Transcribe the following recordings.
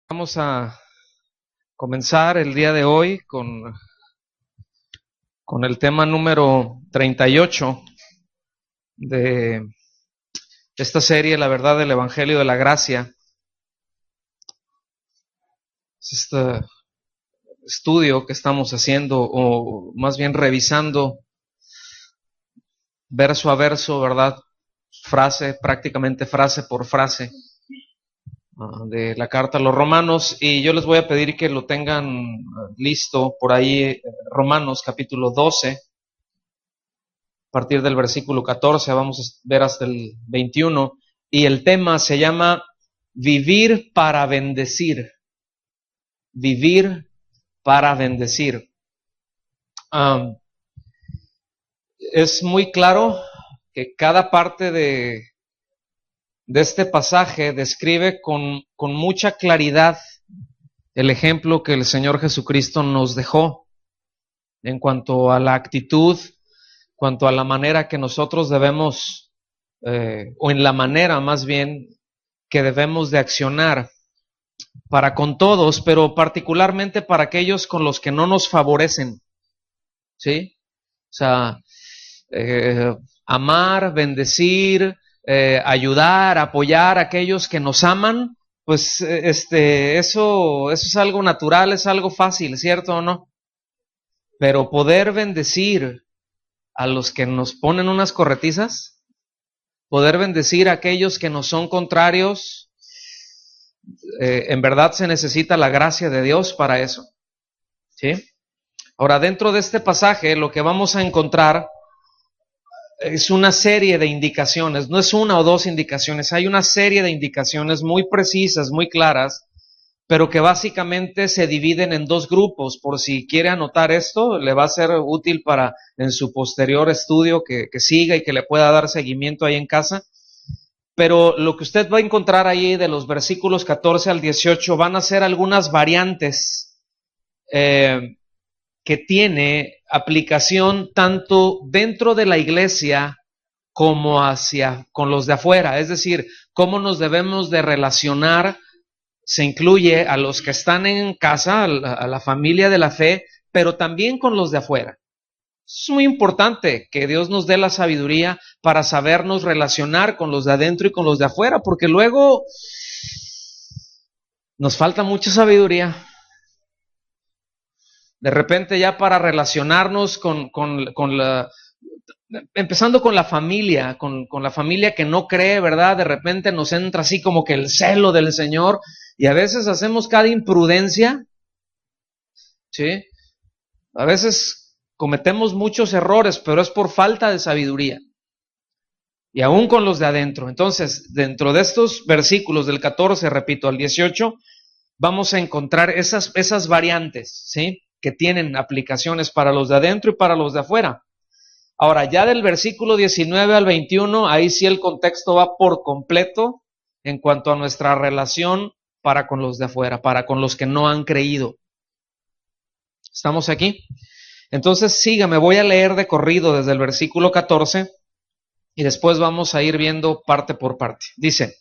Vamos a comenzar el día de hoy con el tema número 38 de esta serie, La verdad del Evangelio de la Gracia. Es este estudio que estamos haciendo, o más bien revisando verso a verso, ¿verdad? Prácticamente frase por frase, de la carta a los Romanos, y yo les voy a pedir que lo tengan listo por ahí, Romanos capítulo 12. A partir del versículo 14, vamos a ver hasta el 21, y el tema se llama Vivir para bendecir. Vivir para bendecir. Es muy claro que cada parte de este pasaje describe con mucha claridad el ejemplo que el Señor Jesucristo nos dejó en cuanto a la actitud, cuanto a la manera que nosotros debemos, o en la manera más bien que debemos de accionar para con todos, pero particularmente para aquellos con los que no nos favorecen, ¿sí? O sea, amar, bendecir, ayudar, apoyar a aquellos que nos aman, pues eso es algo natural, es algo fácil, ¿cierto o no? Pero poder bendecir a los que nos ponen unas corretizas, poder bendecir a aquellos que nos son contrarios, en verdad se necesita la gracia de Dios para eso, ¿sí? Ahora, dentro de este pasaje, lo que vamos a encontrar es una serie de indicaciones, no es una o dos indicaciones, hay una serie de indicaciones muy precisas, muy claras, pero que básicamente se dividen en dos grupos. Por si quiere anotar esto, le va a ser útil para en su posterior estudio que siga y que le pueda dar seguimiento ahí en casa. Pero lo que usted va a encontrar ahí de los versículos 14 al 18 van a ser algunas variantes que tiene aplicación tanto dentro de la iglesia como con los de afuera. Es decir, cómo nos debemos de relacionar. Se incluye a los que están en casa, a la familia de la fe, pero también con los de afuera. Es muy importante que Dios nos dé la sabiduría para sabernos relacionar con los de adentro y con los de afuera, porque luego nos falta mucha sabiduría. De repente ya para relacionarnos con la... Empezando con la familia, con la familia que no cree, ¿verdad? De repente nos entra así como que el celo del Señor, y a veces hacemos cada imprudencia, ¿sí? A veces cometemos muchos errores, pero es por falta de sabiduría. Y aún con los de adentro. Entonces, dentro de estos versículos del 14, repito, al 18, vamos a encontrar esas variantes, ¿sí? Que tienen aplicaciones para los de adentro y para los de afuera. Ahora, ya del versículo 19 al 21, ahí sí el contexto va por completo en cuanto a nuestra relación para con los de afuera, para con los que no han creído. ¿Estamos aquí? Entonces, sígame, voy a leer de corrido desde el versículo 14 y después vamos a ir viendo parte por parte. Dice: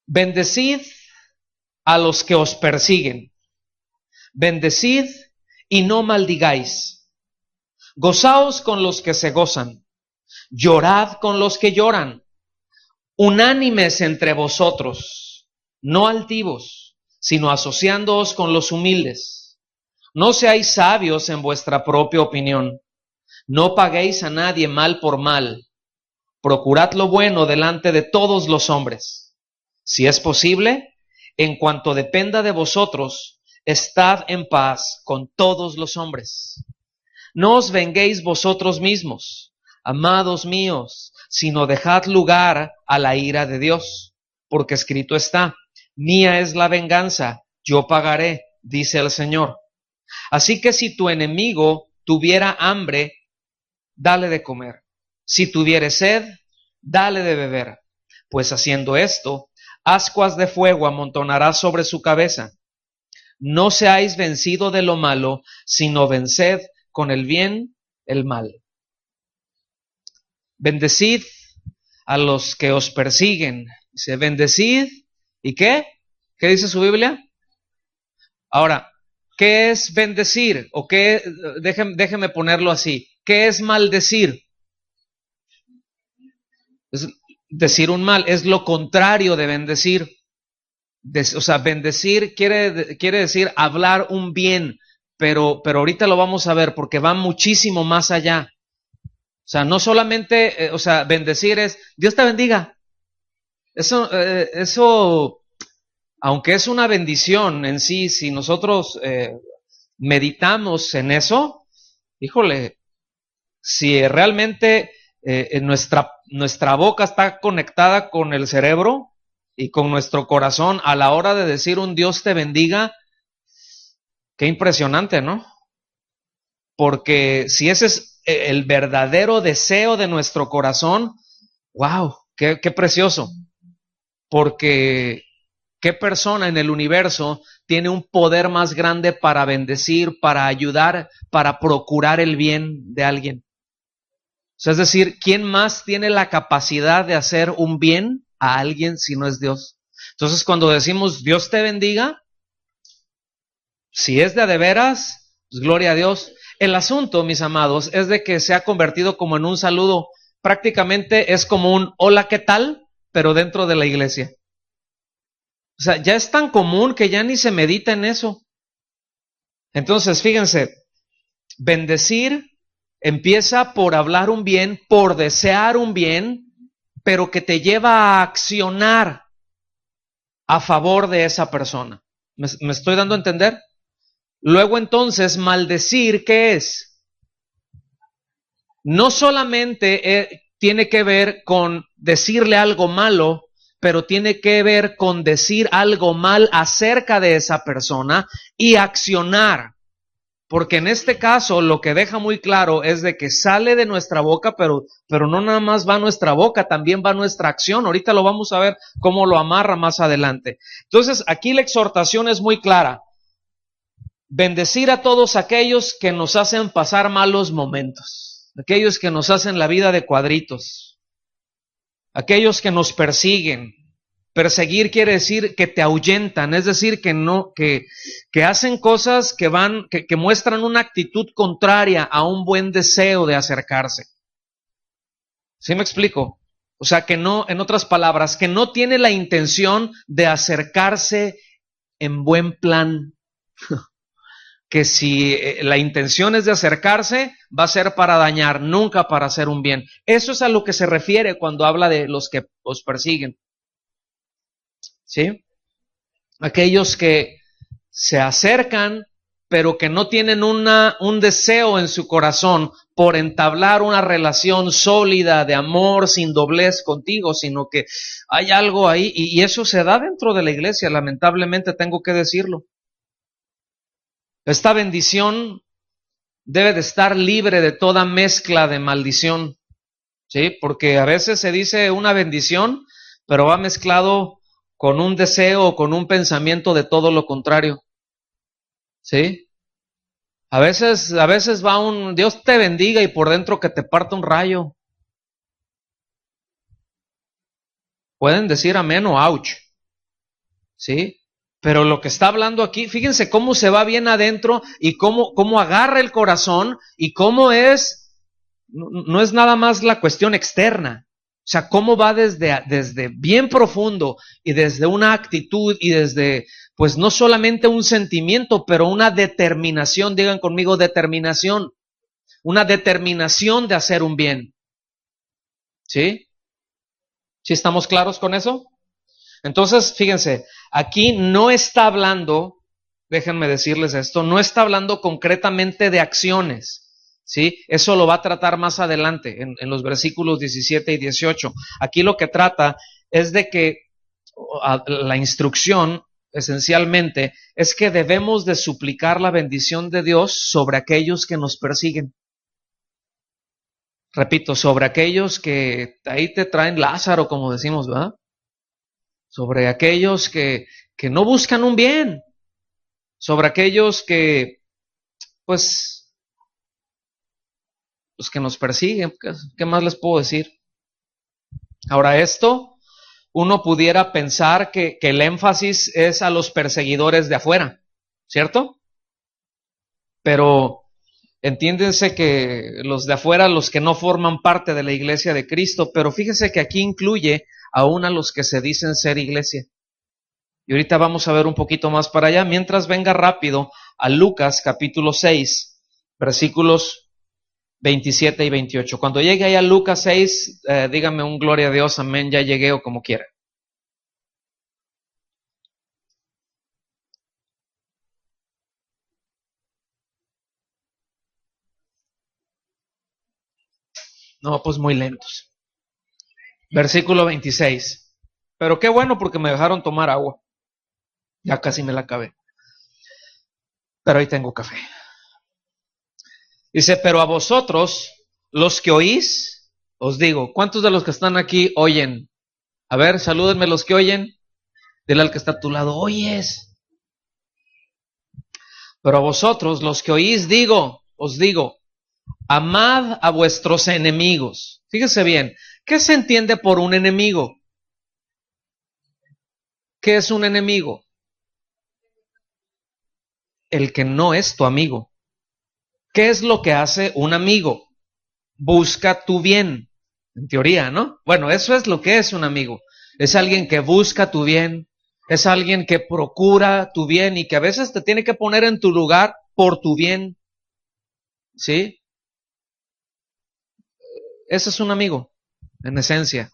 bendecid a los que os persiguen, bendecid y no maldigáis, gozaos con los que se gozan, llorad con los que lloran, unánimes entre vosotros, no altivos, sino asociándoos con los humildes. No seáis sabios en vuestra propia opinión. No paguéis a nadie mal por mal. Procurad lo bueno delante de todos los hombres. Si es posible, en cuanto dependa de vosotros, estad en paz con todos los hombres. No os venguéis vosotros mismos, amados míos, sino dejad lugar a la ira de Dios, porque escrito está: mía es la venganza, yo pagaré, dice el Señor. Así que si tu enemigo tuviera hambre, dale de comer. Si tuviere sed, dale de beber. Pues haciendo esto, ascuas de fuego amontonarás sobre su cabeza. No seáis vencido de lo malo, sino venced con el bien el mal. Bendecid a los que os persiguen. Dice, bendecid, ¿y qué? ¿Qué dice su Biblia? Ahora, ¿qué es bendecir? O qué, déjeme ponerlo así. ¿Qué es maldecir? Es decir un mal, es lo contrario de bendecir. O sea, bendecir quiere decir hablar un bien, pero ahorita lo vamos a ver porque va muchísimo más allá. O sea, no solamente, o sea, bendecir es, Dios te bendiga. Eso, aunque es una bendición en sí, si nosotros meditamos en eso, híjole, si realmente nuestra boca está conectada con el cerebro y con nuestro corazón a la hora de decir un Dios te bendiga, qué impresionante, ¿no? Porque si ese es el verdadero deseo de nuestro corazón, wow, qué precioso. Porque qué persona en el universo tiene un poder más grande para bendecir, para ayudar, para procurar el bien de alguien. O sea, es decir, ¿quién más tiene la capacidad de hacer un bien a alguien si no es Dios? Entonces, cuando decimos Dios te bendiga, si es de veras, pues gloria a Dios. El asunto, mis amados, es de que se ha convertido como en un saludo. Prácticamente es como un hola, ¿qué tal? Pero dentro de la iglesia. O sea, ya es tan común que ya ni se medita en eso. Entonces, fíjense, bendecir empieza por hablar un bien, por desear un bien, pero que te lleva a accionar a favor de esa persona. ¿Me estoy dando a entender? Luego entonces, maldecir, ¿qué es? No solamente tiene que ver con decirle algo malo, pero tiene que ver con decir algo mal acerca de esa persona y accionar. Porque en este caso lo que deja muy claro es de que sale de nuestra boca, pero no nada más va a nuestra boca, también va nuestra acción. Ahorita lo vamos a ver cómo lo amarra más adelante. Entonces, aquí la exhortación es muy clara. Bendecir a todos aquellos que nos hacen pasar malos momentos, aquellos que nos hacen la vida de cuadritos, aquellos que nos persiguen. Perseguir quiere decir que te ahuyentan, es decir, que hacen cosas que muestran una actitud contraria a un buen deseo de acercarse. ¿Sí me explico? O sea, que no, en otras palabras, que no tiene la intención de acercarse en buen plan. Que si la intención es de acercarse, va a ser para dañar, nunca para hacer un bien. Eso es a lo que se refiere cuando habla de los que os persiguen. ¿Sí? Aquellos que se acercan, pero que no tienen un deseo en su corazón por entablar una relación sólida de amor sin doblez contigo, sino que hay algo ahí, y eso se da dentro de la iglesia, lamentablemente tengo que decirlo. Esta bendición debe de estar libre de toda mezcla de maldición, ¿sí? Porque a veces se dice una bendición, pero va mezclado con un deseo o con un pensamiento de todo lo contrario, ¿sí? A veces va un Dios te bendiga y por dentro que te parta un rayo. Pueden decir amén o ouch, ¿sí? Pero lo que está hablando aquí, fíjense cómo se va bien adentro y cómo agarra el corazón y cómo no es nada más la cuestión externa. O sea, cómo va desde bien profundo y desde una actitud y desde, pues no solamente un sentimiento, pero una determinación, digan conmigo determinación, una determinación de hacer un bien. ¿Sí? ¿Sí estamos claros con eso? Entonces, fíjense, aquí no está hablando, déjenme decirles esto, no está hablando concretamente de acciones. ¿Sí? Eso lo va a tratar más adelante en los versículos 17 y 18. Aquí lo que trata es de que la instrucción esencialmente es que debemos de suplicar la bendición de Dios sobre aquellos que nos persiguen. Repito, sobre aquellos que ahí te traen Lázaro, como decimos, ¿verdad? Sobre aquellos que no buscan un bien, sobre aquellos que, pues que nos persiguen. ¿Qué más les puedo decir? Ahora esto uno pudiera pensar que el énfasis es a los perseguidores de afuera, ¿cierto? Pero entiéndense que los de afuera, los que no forman parte de la iglesia de Cristo, pero fíjese que aquí incluye aún a los que se dicen ser iglesia. Y ahorita vamos a ver un poquito más para allá, mientras venga rápido a Lucas capítulo 6, versículos 27 y 28. Cuando llegue ahí a Lucas 6, dígame un gloria a Dios, amén, ya llegué o como quiera. No, pues muy lentos. Versículo 26. Pero qué bueno porque me dejaron tomar agua. Ya casi me la acabé. Pero ahí tengo café. Dice, pero a vosotros, los que oís, os digo, ¿cuántos de los que están aquí oyen? A ver, salúdenme los que oyen. Dile al que está a tu lado, oyes. Pero a vosotros, los que oís, os digo, amad a vuestros enemigos. Fíjese bien, ¿qué se entiende por un enemigo? ¿Qué es un enemigo? El que no es tu amigo. ¿Qué es lo que hace un amigo? Busca tu bien, en teoría, ¿no? Bueno, eso es lo que es un amigo. Es alguien que busca tu bien, es alguien que procura tu bien y que a veces te tiene que poner en tu lugar por tu bien, ¿sí? Ese es un amigo, en esencia.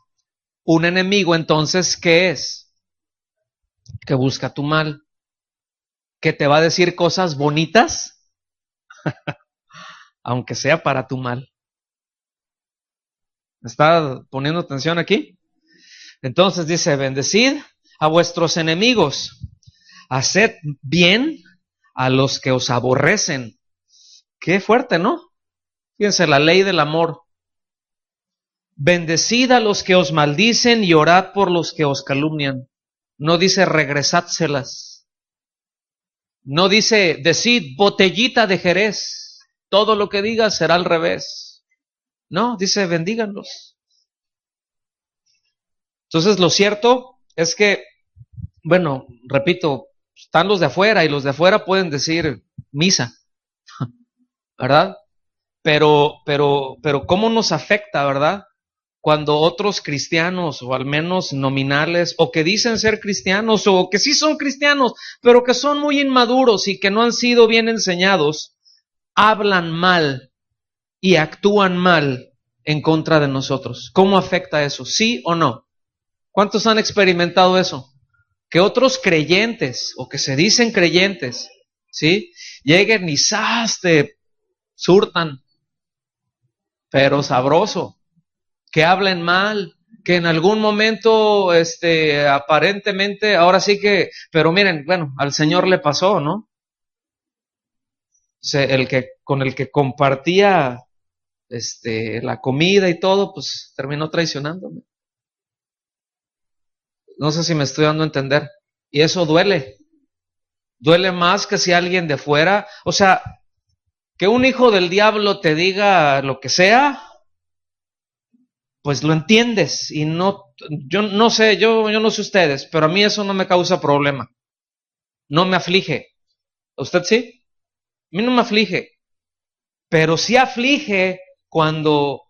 Un enemigo, entonces, ¿qué es? Que busca tu mal, que te va a decir cosas bonitas, aunque sea para tu mal. ¿Me está poniendo atención aquí? Entonces dice, bendecid a vuestros enemigos, haced bien a los que os aborrecen. Qué fuerte, ¿no? Fíjense, la ley del amor. Bendecid a los que os maldicen y orad por los que os calumnian. No dice regresádselas. No dice decid botellita de Jerez. Todo lo que digas será al revés. No, dice bendíganlos. Entonces lo cierto es que, bueno, repito, están los de afuera y los de afuera pueden decir misa, ¿verdad? Pero ¿cómo nos afecta, verdad? Cuando otros cristianos, o al menos nominales, o que dicen ser cristianos, o que sí son cristianos, pero que son muy inmaduros y que no han sido bien enseñados, hablan mal y actúan mal en contra de nosotros. ¿Cómo afecta eso? ¿Sí o no? ¿Cuántos han experimentado eso? Que otros creyentes, o que se dicen creyentes, ¿sí? Lleguen y ¡zas! Te surtan, pero sabroso, que hablen mal, que en algún momento, aparentemente, ahora sí que, pero miren, bueno, al Señor le pasó, ¿no? El que, con el que compartía, la comida y todo, pues terminó traicionándome. No sé si me estoy dando a entender. Y eso duele. Duele más que si alguien de fuera, o sea, que un hijo del diablo te diga lo que sea, pues lo entiendes y no, yo no sé, yo no sé ustedes, pero a mí eso no me causa problema, no me aflige. ¿A usted sí? A mí no me aflige, pero sí aflige cuando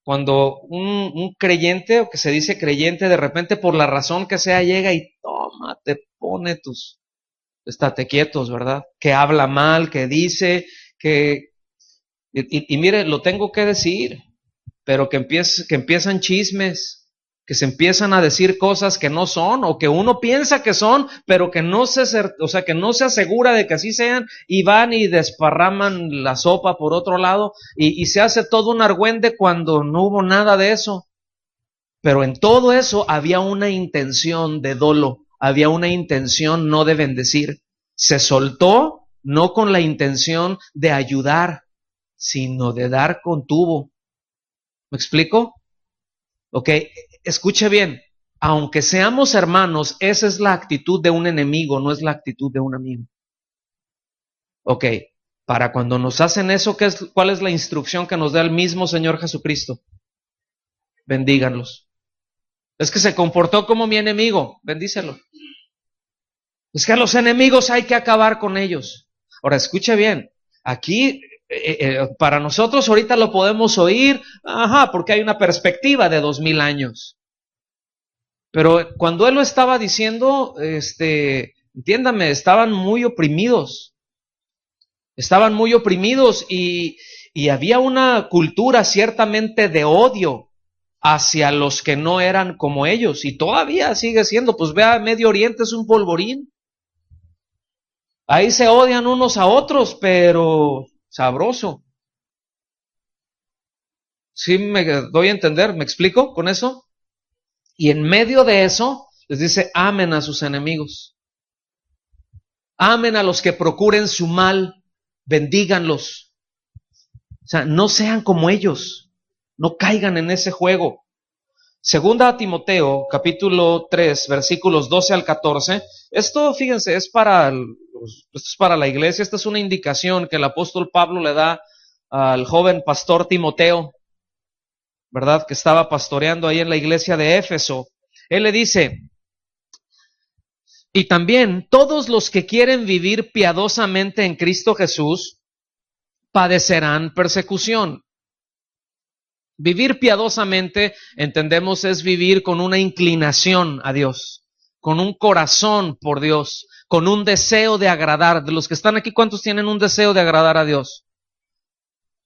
un creyente o que se dice creyente de repente por la razón que sea llega y toma, te pone estate quietos, ¿verdad? Que habla mal, que dice, y mire, lo tengo que decir, pero que empiezan chismes, que se empiezan a decir cosas que no son, o que uno piensa que son, pero que que no se asegura de que así sean, y van y desparraman la sopa por otro lado, y se hace todo un argüende cuando no hubo nada de eso. Pero en todo eso había una intención de dolo, había una intención no de bendecir. Se soltó no con la intención de ayudar, sino de dar contuvo. ¿Me explico? Ok, escuche bien. Aunque seamos hermanos, esa es la actitud de un enemigo, no es la actitud de un amigo. Ok, para cuando nos hacen eso, ¿cuál es la instrucción que nos da el mismo Señor Jesucristo? Bendíganlos. Es que se comportó como mi enemigo, bendícelo. Es que a los enemigos hay que acabar con ellos. Ahora, escuche bien, aquí para nosotros ahorita lo podemos oír, porque hay una perspectiva de 2000 años. Pero cuando él lo estaba diciendo, entiéndame, estaban muy oprimidos y había una cultura ciertamente de odio hacia los que no eran como ellos, y todavía sigue siendo. Pues vea, Medio Oriente es un polvorín. Ahí se odian unos a otros, pero sabroso. ¿Sí me doy a entender? ¿Me explico con eso? Y en medio de eso les dice: amen a sus enemigos, amen a los que procuren su mal, bendíganlos. O sea, no sean como ellos, no caigan en ese juego. Segunda a Timoteo, capítulo 3, versículos 12 al 14. Esto, fíjense, es para la iglesia. Esta es una indicación que el apóstol Pablo le da al joven pastor Timoteo, ¿verdad? Que estaba pastoreando ahí en la iglesia de Éfeso. Él le dice: y también todos los que quieren vivir piadosamente en Cristo Jesús padecerán persecución. Vivir piadosamente, entendemos, es vivir con una inclinación a Dios, con un corazón por Dios, con un deseo de agradar. De los que están aquí, ¿cuántos tienen un deseo de agradar a Dios?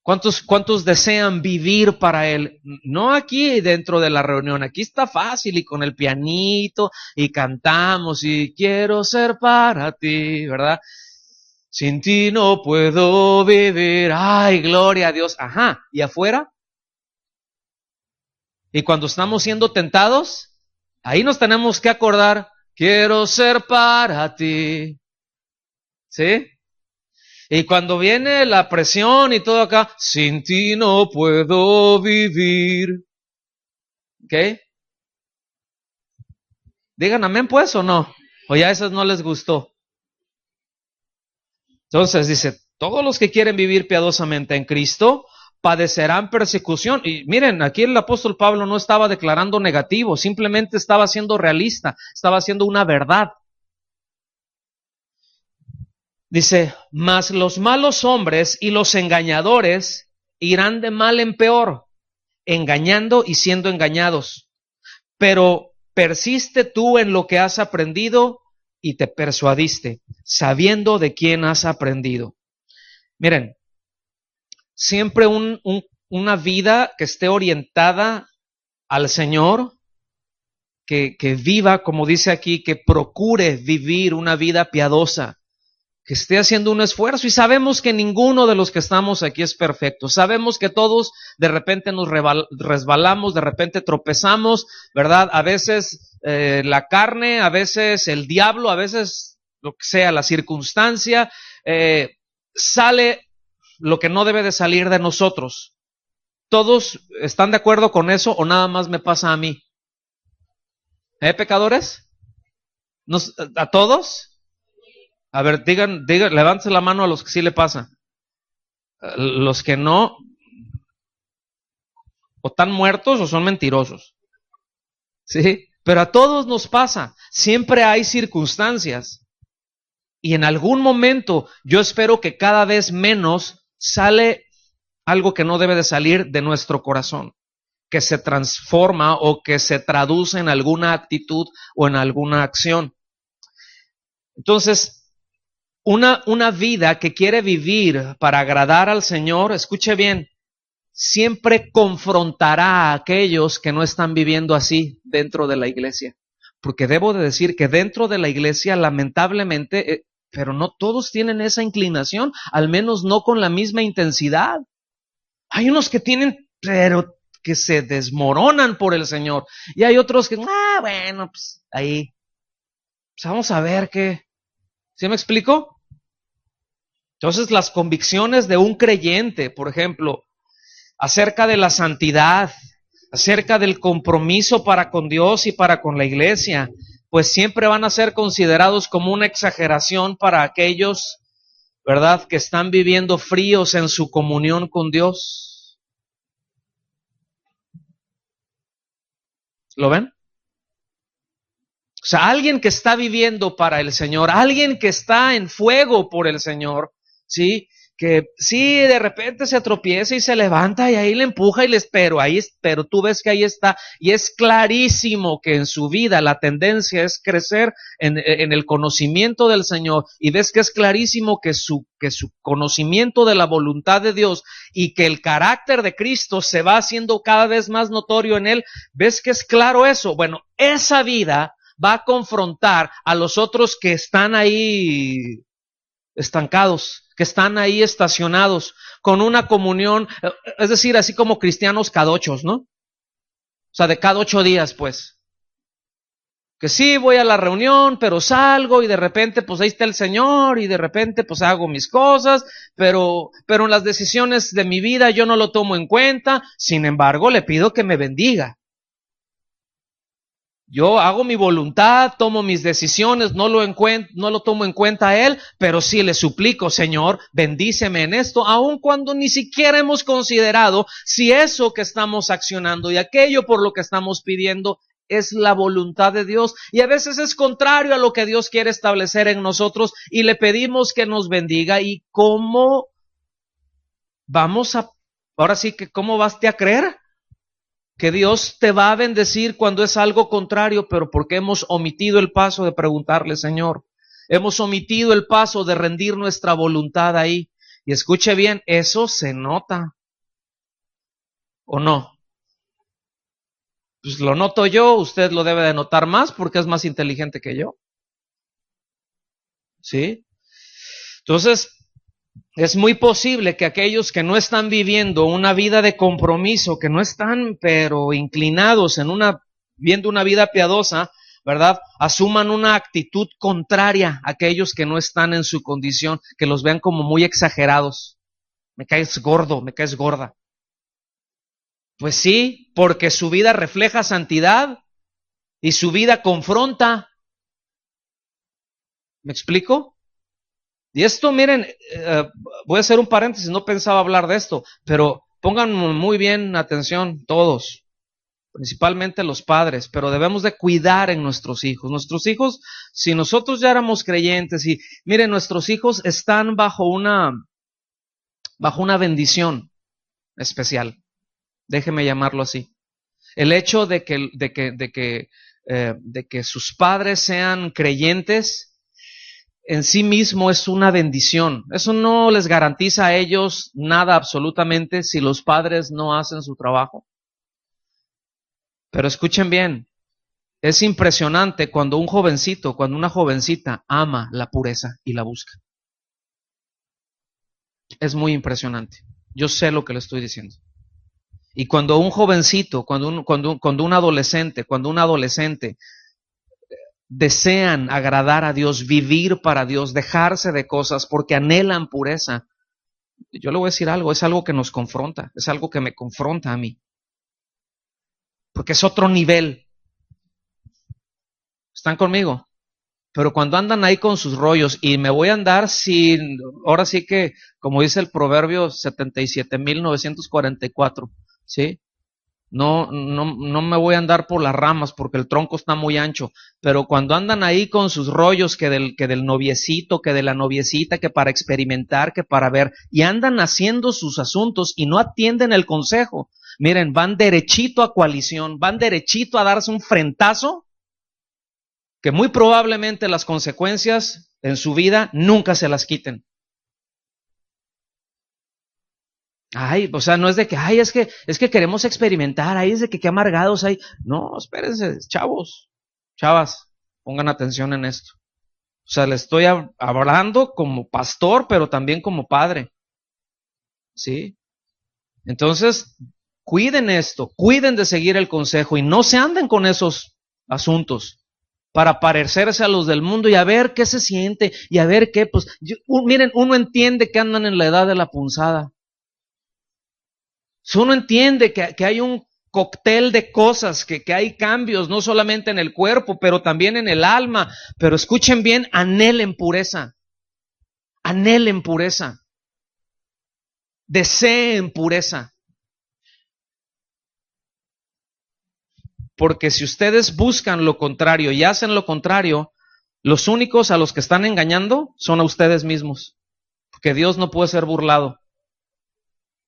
¿Cuántos desean vivir para Él? No aquí dentro de la reunión, aquí está fácil y con el pianito y cantamos y quiero ser para ti, ¿verdad? Sin ti no puedo vivir, ay, gloria a Dios. Ajá, ¿y afuera? Y cuando estamos siendo tentados, ahí nos tenemos que acordar: quiero ser para ti. ¿Sí? Y cuando viene la presión y todo acá: sin ti no puedo vivir. ¿Ok? Digan amén pues, o no. O ya a esos no les gustó. Entonces dice: todos los que quieren vivir piadosamente en Cristo padecerán persecución. Y miren, aquí el apóstol Pablo no estaba declarando negativo, simplemente estaba siendo realista, estaba haciendo una verdad. Dice: mas los malos hombres y los engañadores irán de mal en peor, engañando y siendo engañados. Pero persiste tú en lo que has aprendido y te persuadiste, sabiendo de quién has aprendido. Miren, siempre una vida que esté orientada al Señor, que viva, como dice aquí, que procure vivir una vida piadosa, que esté haciendo un esfuerzo. Y sabemos que ninguno de los que estamos aquí es perfecto. Sabemos que todos de repente nos resbalamos, de repente tropezamos, ¿verdad? A veces la carne, a veces el diablo, a veces lo que sea, la circunstancia, sale lo que no debe de salir de nosotros. ¿Todos están de acuerdo con eso o nada más me pasa a mí? ¿Pecadores? ¿A todos? A ver, digan, levántense la mano a los que sí le pasa. Los que no, o están muertos o son mentirosos. ¿Sí? Pero a todos nos pasa. Siempre hay circunstancias. Y en algún momento, yo espero que cada vez menos, sale algo que no debe de salir de nuestro corazón, que se transforma o que se traduce en alguna actitud o en alguna acción. Entonces, una vida que quiere vivir para agradar al Señor, escuche bien, siempre confrontará a aquellos que no están viviendo así dentro de la iglesia. Porque debo de decir que dentro de la iglesia, lamentablemente, pero no todos tienen esa inclinación, al menos no con la misma intensidad. Hay unos que tienen, pero que se desmoronan por el Señor. Y hay otros que, bueno, pues ahí, pues vamos a ver qué. ¿Sí me explico? Entonces, las convicciones de un creyente, por ejemplo, acerca de la santidad, acerca del compromiso para con Dios y para con la iglesia, pues siempre van a ser considerados como una exageración para aquellos, ¿verdad?, que están viviendo fríos en su comunión con Dios. ¿Lo ven? O sea, alguien que está viviendo para el Señor, alguien que está en fuego por el Señor, ¿sí? Que sí, de repente se tropieza y se levanta y ahí le empuja pero tú ves que ahí está y es clarísimo que en su vida la tendencia es crecer en el conocimiento del Señor y ves que es clarísimo que su conocimiento de la voluntad de Dios y que el carácter de Cristo se va haciendo cada vez más notorio en él, ves que es claro eso. Bueno, esa vida va a confrontar a los otros que están ahí estancados, que están ahí estacionados con una comunión, es decir, así como cristianos cadochos, ¿no? O sea, de cada 8 días, pues. Que sí, voy a la reunión, pero salgo y de repente, pues ahí está el Señor y de repente, pues hago mis cosas, pero en las decisiones de mi vida yo no lo tomo en cuenta, sin embargo, le pido que me bendiga. Yo hago mi voluntad, tomo mis decisiones, no lo tomo en cuenta a Él, pero sí le suplico, Señor, bendíceme en esto, aun cuando ni siquiera hemos considerado si eso que estamos accionando y aquello por lo que estamos pidiendo es la voluntad de Dios. Y a veces es contrario a lo que Dios quiere establecer en nosotros y le pedimos que nos bendiga. ¿Y cómo ahora sí que cómo vas a creer? Que Dios te va a bendecir cuando es algo contrario, pero porque hemos omitido el paso de preguntarle, Señor. Hemos omitido el paso de rendir nuestra voluntad ahí. Y escuche bien, eso se nota. ¿O no? Pues lo noto yo, usted lo debe de notar más porque es más inteligente que yo. ¿Sí? Entonces, es muy posible que aquellos que no están viviendo una vida de compromiso, que no están pero inclinados viendo una vida piadosa, ¿verdad? Asuman una actitud contraria a aquellos que no están en su condición, que los vean como muy exagerados. Me caes gordo, me caes gorda. Pues sí, porque su vida refleja santidad y su vida confronta. ¿Me explico? Y esto, miren, voy a hacer un paréntesis, no pensaba hablar de esto, pero pongan muy bien atención todos, principalmente los padres, pero debemos de cuidar en nuestros hijos. Nuestros hijos, si nosotros ya éramos creyentes y miren, nuestros hijos están bajo una bendición especial, déjeme llamarlo así. El hecho de que sus padres sean creyentes en sí mismo es una bendición. Eso no les garantiza a ellos nada absolutamente si los padres no hacen su trabajo. Pero escuchen bien, es impresionante cuando un jovencito, cuando una jovencita ama la pureza y la busca. Es muy impresionante. Yo sé lo que le estoy diciendo. Y cuando un jovencito, cuando un adolescente desean agradar a Dios, vivir para Dios, dejarse de cosas porque anhelan pureza. Yo le voy a decir algo, es algo que nos confronta, es algo que me confronta a mí. Porque es otro nivel. ¿Están conmigo? Pero cuando andan ahí con sus rollos y me voy a andar sin, ahora sí que, como dice el proverbio 77.944, ¿sí? No me voy a andar por las ramas porque el tronco está muy ancho, pero cuando andan ahí con sus rollos que del noviecito, que de la noviecita, que para experimentar, que para ver, y andan haciendo sus asuntos y no atienden el consejo, miren, van derechito a coalición, van derechito a darse un frentazo, que muy probablemente las consecuencias en su vida nunca se las quiten. Ay, o sea, no es de que, ay, es que queremos experimentar, ay, es de que qué amargados hay. No, espérense, chavos, chavas, pongan atención en esto. O sea, le estoy hablando como pastor, pero también como padre. ¿Sí? Entonces, cuiden esto, cuiden de seguir el consejo y no se anden con esos asuntos para parecerse a los del mundo y a ver qué se siente y a ver qué, pues, miren, uno entiende que andan en la edad de la punzada. Si uno entiende que hay un cóctel de cosas, que hay cambios, no solamente en el cuerpo, pero también en el alma. Pero escuchen bien, anhelen pureza. Anhelen pureza. Deseen pureza. porque si ustedes buscan lo contrario y hacen lo contrario, los únicos a los que están engañando son a ustedes mismos, porque Dios no puede ser burlado.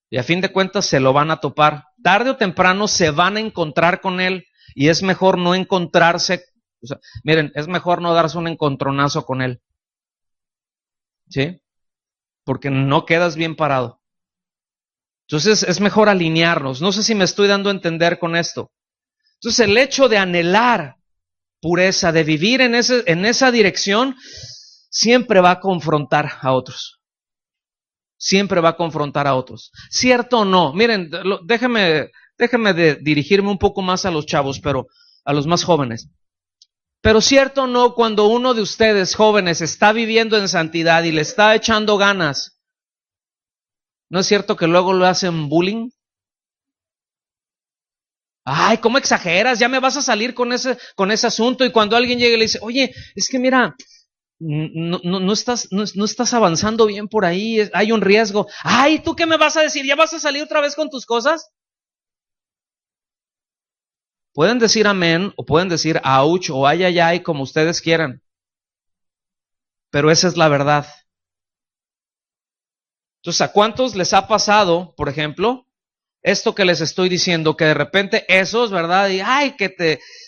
Y a fin de cuentas se lo van a topar. Tarde o temprano se van a encontrar con Él, y es mejor no encontrarse. O sea, miren, es mejor no darse un encontronazo con Él, ¿sí? Porque no quedas bien parado. Entonces es mejor alinearnos. No sé si me estoy dando a entender con esto. Entonces el hecho de anhelar pureza, de vivir en esa dirección, siempre va a confrontar a otros. Siempre va a confrontar a otros. ¿Cierto o no? Miren, déjeme dirigirme un poco más a los chavos, pero a los más jóvenes. Pero cierto o no, cuando uno de ustedes jóvenes está viviendo en santidad y le está echando ganas, ¿no es cierto que luego lo hacen bullying? Ay, ¿cómo exageras? Ya me vas a salir con ese asunto. Y cuando alguien llega y le dice, oye, es que mira, no estás avanzando bien por ahí, hay un riesgo. Ay, ¿tú qué me vas a decir? ¿Ya vas a salir otra vez con tus cosas? Pueden decir amén o pueden decir ouch o ay, ay, ay, como ustedes quieran. Pero esa es la verdad. Entonces, ¿a cuántos les ha pasado, por ejemplo, esto que les estoy diciendo, que de repente esos, ¿verdad? Y ay,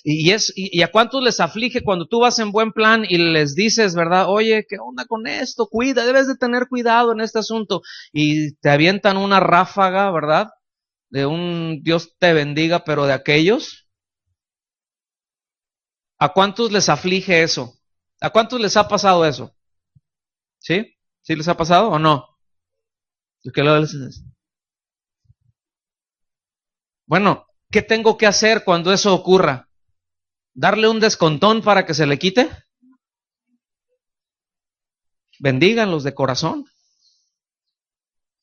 y a cuántos les aflige cuando tú vas en buen plan y les dices, ¿verdad? Oye, ¿qué onda con esto? Cuida, debes de tener cuidado en este asunto. Y te avientan una ráfaga, ¿verdad? De un Dios te bendiga, pero de aquellos. ¿A cuántos les aflige eso? ¿A cuántos les ha pasado eso? ¿Sí? ¿Sí les ha pasado o no? ¿Qué lo les... Bueno, ¿qué tengo que hacer cuando eso ocurra? ¿Darle un descontón para que se le quite? Bendíganlos de corazón.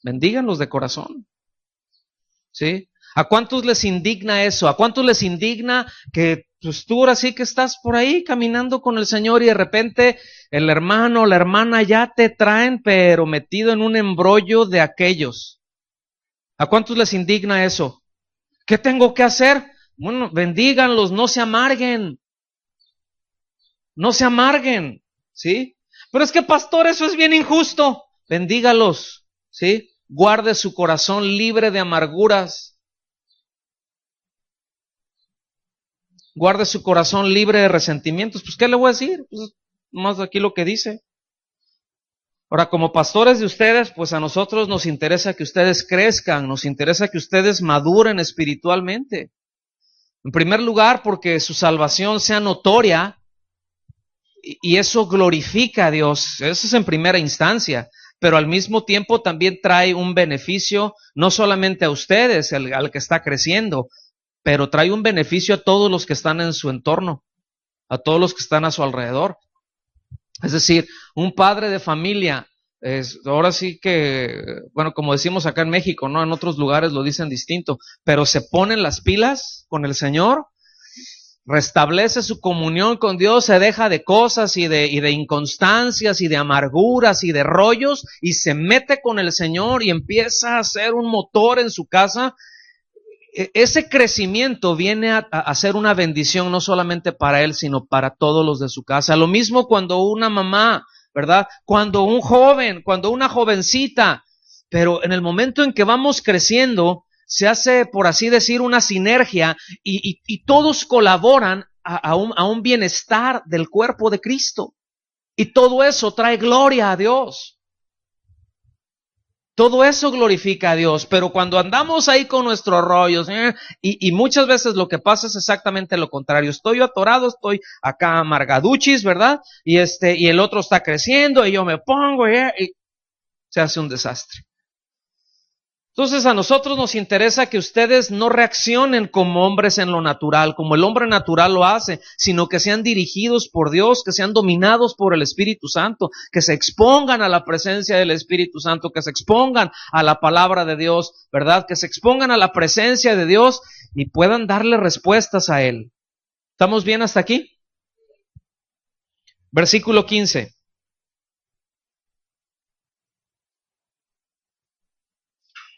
Bendíganlos de corazón. ¿Sí? ¿A cuántos les indigna eso? ¿A cuántos les indigna que pues tú ahora sí que estás por ahí caminando con el Señor y de repente el hermano o la hermana ya te traen pero metido en un embrollo de aquellos? ¿A cuántos les indigna eso? ¿Qué tengo que hacer? Bueno, bendíganlos, no se amarguen. No se amarguen, ¿sí? Pero es que, pastor, eso es bien injusto. Bendígalos, ¿sí? Guarde su corazón libre de amarguras. Guarde su corazón libre de resentimientos. Pues, ¿qué le voy a decir? Pues, más aquí lo que dice. Ahora, como pastores de ustedes, pues a nosotros nos interesa que ustedes crezcan, nos interesa que ustedes maduren espiritualmente. En primer lugar, porque su salvación sea notoria y eso glorifica a Dios. Eso es en primera instancia. Pero al mismo tiempo también trae un beneficio, no solamente a ustedes, al que está creciendo, pero trae un beneficio a todos los que están en su entorno, a todos los que están a su alrededor. Es decir, un padre de familia, ahora sí que, bueno, como decimos acá en México, ¿no? En otros lugares lo dicen distinto, pero se ponen las pilas con el Señor, restablece su comunión con Dios, se deja de cosas y de inconstancias y de amarguras y de rollos y se mete con el Señor y empieza a ser un motor en su casa. Ese crecimiento viene a ser una bendición no solamente para él, sino para todos los de su casa. Lo mismo cuando una mamá, ¿verdad? Cuando un joven, cuando una jovencita, pero en el momento en que vamos creciendo, se hace, por así decir, una sinergia y todos colaboran a un bienestar del cuerpo de Cristo. Y todo eso trae gloria a Dios. Todo eso glorifica a Dios, pero cuando andamos ahí con nuestros rollos, y muchas veces lo que pasa es exactamente lo contrario. Estoy atorado, estoy acá amargaduchis, ¿verdad? Y el otro está creciendo y yo me pongo y se hace un desastre. Entonces a nosotros nos interesa que ustedes no reaccionen como hombres en lo natural, como el hombre natural lo hace, sino que sean dirigidos por Dios, que sean dominados por el Espíritu Santo, que se expongan a la presencia del Espíritu Santo, que se expongan a la palabra de Dios, ¿verdad? Que se expongan a la presencia de Dios y puedan darle respuestas a Él. ¿Estamos bien hasta aquí? Versículo 15.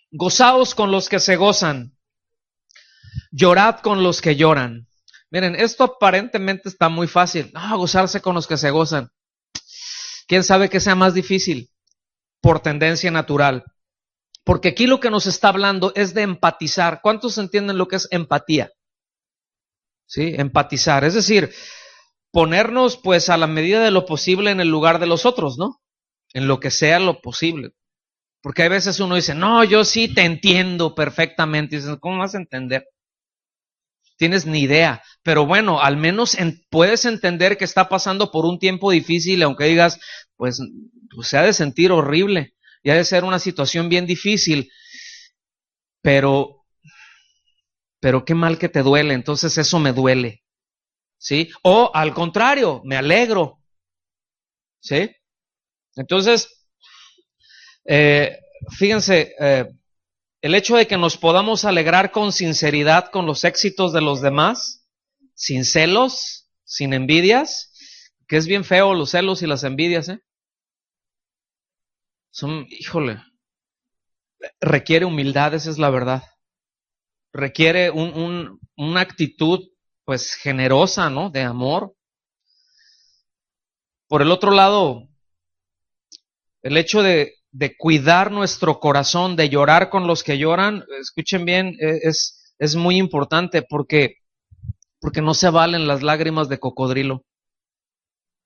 Gozaos con los que se gozan, llorad con los que lloran. Miren, esto aparentemente está muy fácil. No, gozarse con los que se gozan. ¿Quién sabe que sea más difícil? Por tendencia natural. Porque aquí lo que nos está hablando es de empatizar. ¿Cuántos entienden lo que es empatía? ¿Sí? Empatizar. Es decir, ponernos pues a la medida de lo posible en el lugar de los otros, ¿no? En lo que sea lo posible. Porque hay veces uno dice, no, yo sí te entiendo perfectamente. Y dices, ¿cómo vas a entender? Tienes ni idea. Pero bueno, al menos puedes entender que está pasando por un tiempo difícil, aunque digas, pues se ha de sentir horrible. Y ha de ser una situación bien difícil. Pero qué mal que te duele. Entonces eso me duele. ¿Sí? O al contrario, me alegro. ¿Sí? Entonces, fíjense, el hecho de que nos podamos alegrar con sinceridad con los éxitos de los demás, sin celos, sin envidias, que es bien feo los celos y las envidias, híjole, requiere humildad, esa es la verdad. Requiere una actitud, pues, generosa, ¿no? De amor. Por el otro lado, el hecho de cuidar nuestro corazón, de llorar con los que lloran, escuchen bien, es muy importante porque no se valen las lágrimas de cocodrilo.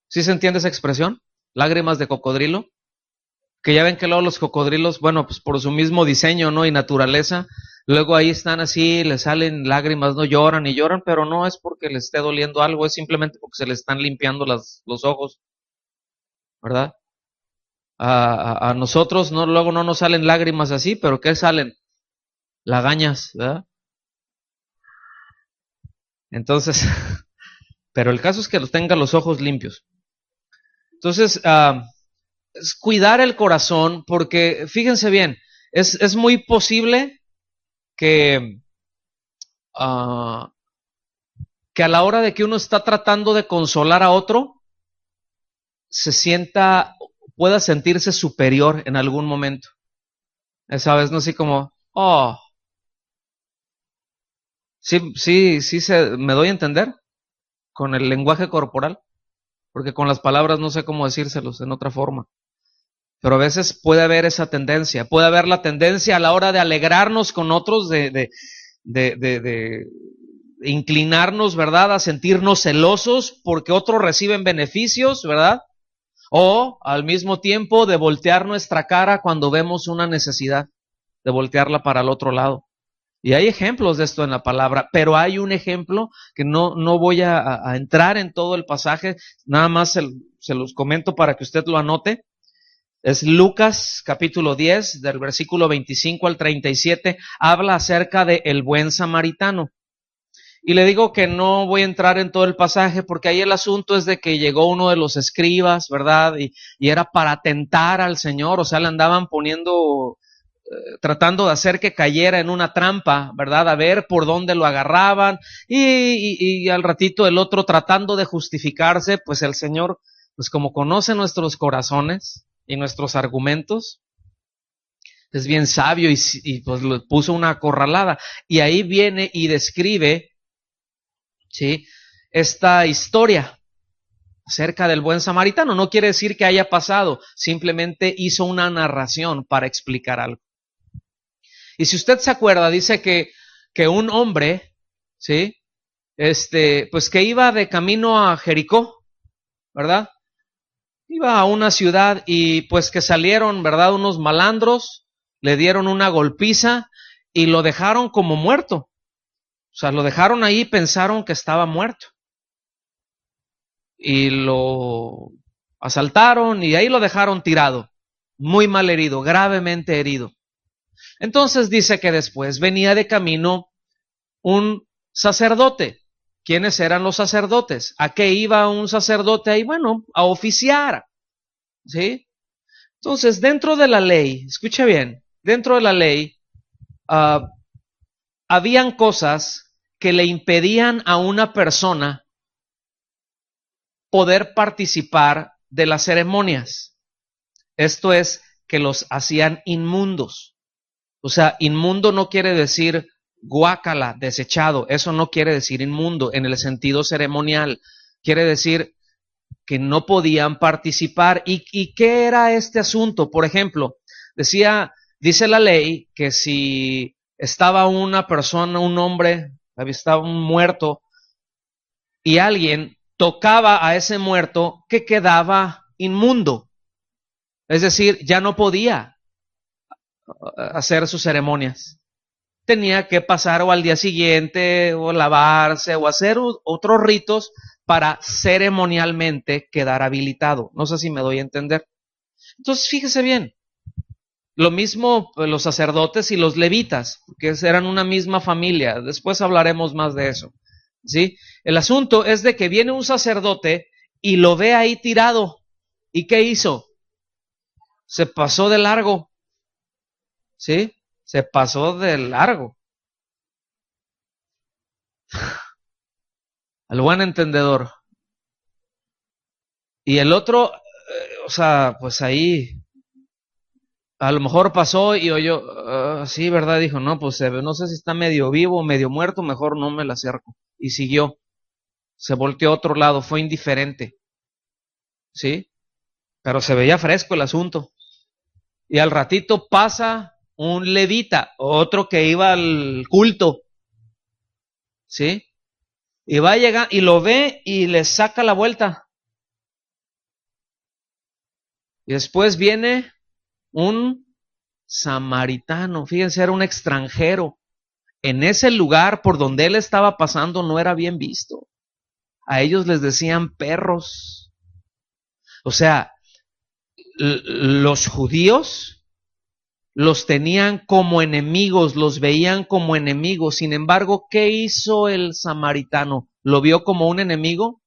¿Sí se entiende esa expresión? Lágrimas de cocodrilo. Que ya ven que luego los cocodrilos, bueno, pues por su mismo diseño, ¿no? Y naturaleza, luego ahí están así, les salen lágrimas, no lloran y lloran, pero no es porque les esté doliendo algo, es simplemente porque se les están limpiando los ojos, ¿verdad? A nosotros no, luego no nos salen lágrimas así, pero ¿qué salen? Lagañas, ¿verdad? Entonces, pero el caso es que los tenga los ojos limpios. Entonces, es cuidar el corazón, porque fíjense bien, es muy posible que, que a la hora de que uno está tratando de consolar a otro, pueda sentirse superior en algún momento. Esa vez, no así como, oh, me doy a entender con el lenguaje corporal, porque con las palabras no sé cómo decírselos en otra forma. Pero a veces puede haber esa tendencia, puede haber la tendencia a la hora de alegrarnos con otros, de inclinarnos, ¿verdad? A sentirnos celosos porque otros reciben beneficios, ¿verdad? O al mismo tiempo de voltear nuestra cara cuando vemos una necesidad, de voltearla para el otro lado. Y hay ejemplos de esto en la palabra, pero hay un ejemplo que no voy a entrar en todo el pasaje, nada más se los comento para que usted lo anote. Es Lucas capítulo 10, del versículo 25 al 37, habla acerca de el buen samaritano. Y le digo que no voy a entrar en todo el pasaje porque ahí el asunto es de que llegó uno de los escribas, ¿verdad? Y era para tentar al Señor, o sea, le andaban poniendo, tratando de hacer que cayera en una trampa, ¿verdad? A ver por dónde lo agarraban y al ratito el otro tratando de justificarse, pues el Señor, pues como conoce nuestros corazones y nuestros argumentos, es bien sabio y pues le puso una acorralada. Y ahí viene y describe, ¿sí?, esta historia acerca del buen samaritano. No quiere decir que haya pasado, simplemente hizo una narración para explicar algo. Y si usted se acuerda, dice que un hombre, ¿sí?, pues que iba de camino a Jericó, ¿verdad? Iba a una ciudad y pues que salieron, ¿verdad?, unos malandros, le dieron una golpiza y lo dejaron como muerto. O sea, lo dejaron ahí y pensaron que estaba muerto. Y lo asaltaron y ahí lo dejaron tirado, muy mal herido, gravemente herido. Entonces dice que después venía de camino un sacerdote. ¿Quiénes eran los sacerdotes? ¿A qué iba un sacerdote ahí? Bueno, a oficiar, ¿sí? Entonces, dentro de la ley, escuche bien, dentro de la ley, habían cosas que le impedían a una persona poder participar de las ceremonias. Esto es, que los hacían inmundos. O sea, inmundo no quiere decir guácala, desechado. Eso no quiere decir inmundo en el sentido ceremonial. Quiere decir que no podían participar. ¿Y qué era este asunto? Por ejemplo, dice la ley que si estaba una persona, un hombre, estaba un muerto, y alguien tocaba a ese muerto, que quedaba inmundo. Es decir, ya no podía hacer sus ceremonias. Tenía que pasar o al día siguiente, o lavarse, o hacer otros ritos para ceremonialmente quedar habilitado. No sé si me doy a entender. Entonces, fíjese bien, lo mismo los sacerdotes y los levitas, que eran una misma familia. Después hablaremos más de eso. ¿Sí? El asunto es de que viene un sacerdote y lo ve ahí tirado. ¿Y qué hizo? Se pasó de largo. ¿Sí? Se pasó de largo. Al buen entendedor. Y el otro, o sea, pues ahí, a lo mejor pasó y oyó, sí, ¿verdad? Dijo, no, pues no sé si está medio vivo o medio muerto, mejor no me la acerco. Y siguió. Se volteó a otro lado, fue indiferente. ¿Sí? Pero se veía fresco el asunto. Y al ratito pasa un levita, otro que iba al culto. ¿Sí? Y va a llegar y lo ve y le saca la vuelta. Y después viene un samaritano, fíjense, era un extranjero. En ese lugar por donde él estaba pasando no era bien visto. A ellos les decían perros. O sea, los judíos los tenían como enemigos, los veían como enemigos. Sin embargo, ¿qué hizo el samaritano? ¿Lo vio como un enemigo?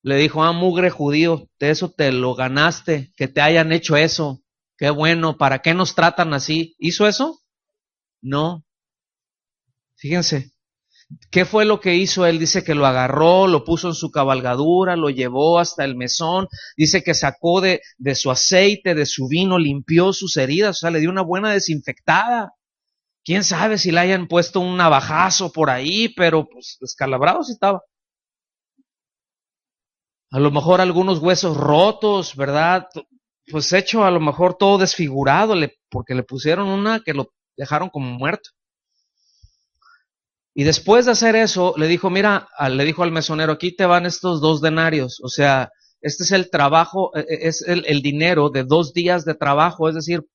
Le dijo, mugre judío, de eso te lo ganaste, que te hayan hecho eso. Qué bueno, ¿para qué nos tratan así? ¿Hizo eso? No. Fíjense, ¿qué fue lo que hizo él? Dice que lo agarró, lo puso en su cabalgadura, lo llevó hasta el mesón, dice que sacó de su aceite, de su vino, limpió sus heridas, o sea, le dio una buena desinfectada. Quién sabe si le hayan puesto un navajazo por ahí, pero pues descalabrado sí estaba. A lo mejor algunos huesos rotos, ¿verdad? Pues hecho a lo mejor todo desfigurado, porque le pusieron una que lo dejaron como muerto. Y después de hacer eso, le dijo, mira, le dijo al mesonero, aquí te van estos 2 denarios. O sea, este es el trabajo, es el dinero de 2 días de trabajo. Es decir,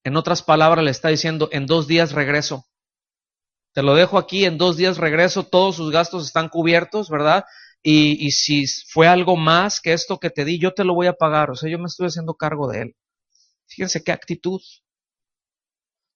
en otras palabras le está diciendo, en 2 días regreso. Te lo dejo aquí, en 2 días regreso, todos sus gastos están cubiertos, ¿verdad? Y si fue algo más que esto que te di, yo te lo voy a pagar. O sea, yo me estoy haciendo cargo de él. Fíjense qué actitud.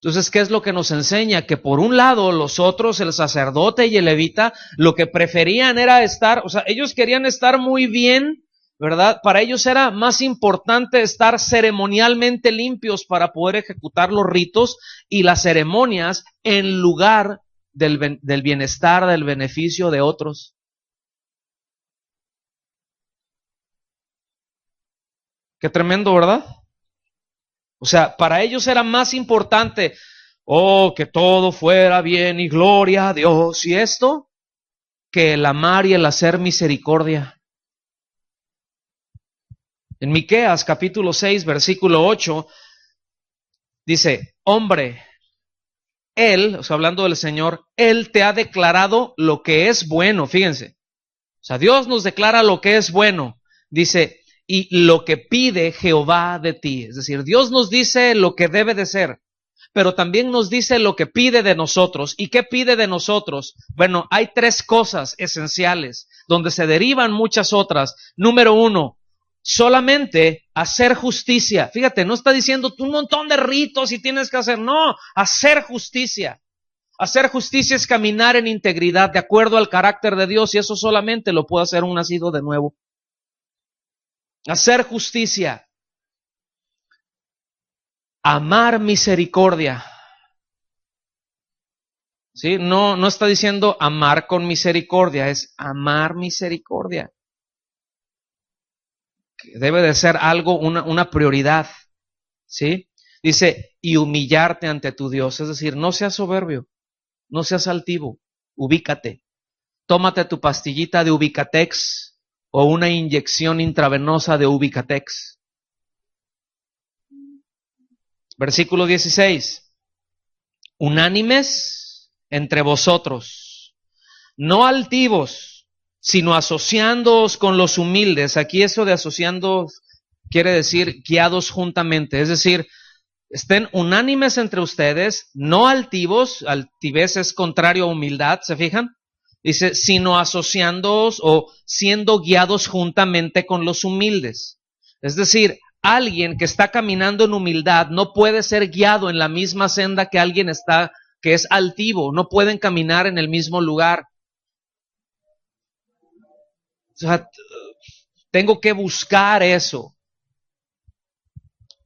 Entonces, ¿qué es lo que nos enseña? Que por un lado, los otros, el sacerdote y el levita, lo que preferían era estar, o sea, ellos querían estar muy bien, ¿verdad? Para ellos era más importante estar ceremonialmente limpios para poder ejecutar los ritos y las ceremonias en lugar del bienestar, del beneficio de otros. Qué tremendo, ¿verdad? O sea, para ellos era más importante, que todo fuera bien y gloria a Dios y esto, que el amar y el hacer misericordia. En Miqueas capítulo 6, versículo 8, dice, hombre, Él, o sea, hablando del Señor, Él te ha declarado lo que es bueno, fíjense. O sea, Dios nos declara lo que es bueno. Dice, y lo que pide Jehová de ti. Es decir, Dios nos dice lo que debe de ser, pero también nos dice lo que pide de nosotros. ¿Y qué pide de nosotros? Bueno, hay 3 cosas esenciales, donde se derivan muchas otras. Número 1, solamente hacer justicia. Fíjate, no está diciendo un montón de ritos y tienes que hacer, no, hacer justicia. Hacer justicia es caminar en integridad de acuerdo al carácter de Dios y eso solamente lo puede hacer un nacido de nuevo. Hacer justicia. Amar misericordia. ¿Sí? No está diciendo amar con misericordia, es amar misericordia. Que debe de ser algo, una prioridad. ¿Sí? Dice, y humillarte ante tu Dios, es decir, no seas soberbio. no seas altivo, ubícate. Tómate tu pastillita de Ubicatex o una inyección intravenosa de Ubicatex. Versículo 16. Unánimes entre vosotros, no altivos, sino asociándoos con los humildes. Aquí eso de asociándoos quiere decir guiados juntamente, es decir, estén unánimes entre ustedes, no altivos, altivez es contrario a humildad, ¿se fijan? Dice, sino asociándoos o siendo guiados juntamente con los humildes. Es decir, alguien que está caminando en humildad no puede ser guiado en la misma senda que alguien que es altivo, no pueden caminar en el mismo lugar. O sea, tengo que buscar eso.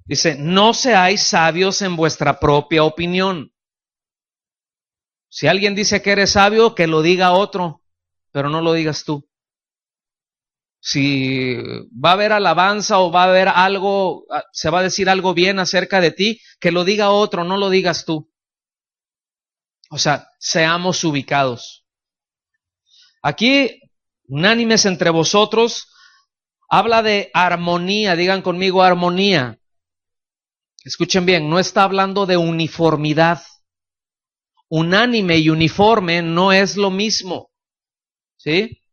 Dice, no seáis sabios en vuestra propia opinión. Si alguien dice que eres sabio, que lo diga otro, pero no lo digas tú. Si va a haber alabanza o va a haber algo, se va a decir algo bien acerca de ti, que lo diga otro, no lo digas tú. O sea, seamos ubicados. Aquí, unánimes entre vosotros, habla de armonía, digan conmigo armonía. Escuchen bien, no está hablando de uniformidad. Unánime y uniforme no es lo mismo, ¿sí?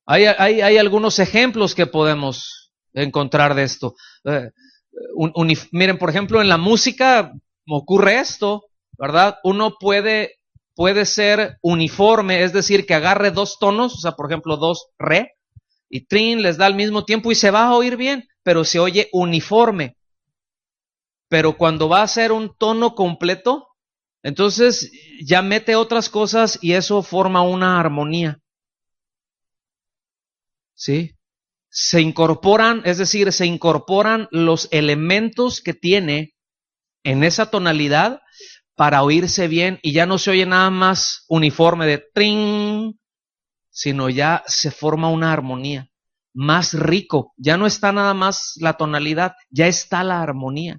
Hay algunos ejemplos que podemos encontrar de esto. Miren, por ejemplo, en la música ocurre esto, ¿verdad? Uno puede ser uniforme, es decir, que agarre dos tonos, o sea, por ejemplo, dos re, y trin les da al mismo tiempo y se va a oír bien, pero se oye uniforme. Pero cuando va a ser un tono completo, entonces ya mete otras cosas y eso forma una armonía. ¿Sí? Se incorporan, es decir, se incorporan los elementos que tiene en esa tonalidad para oírse bien y ya no se oye nada más uniforme de tring, sino ya se forma una armonía más rico. Ya no está nada más la tonalidad, ya está la armonía.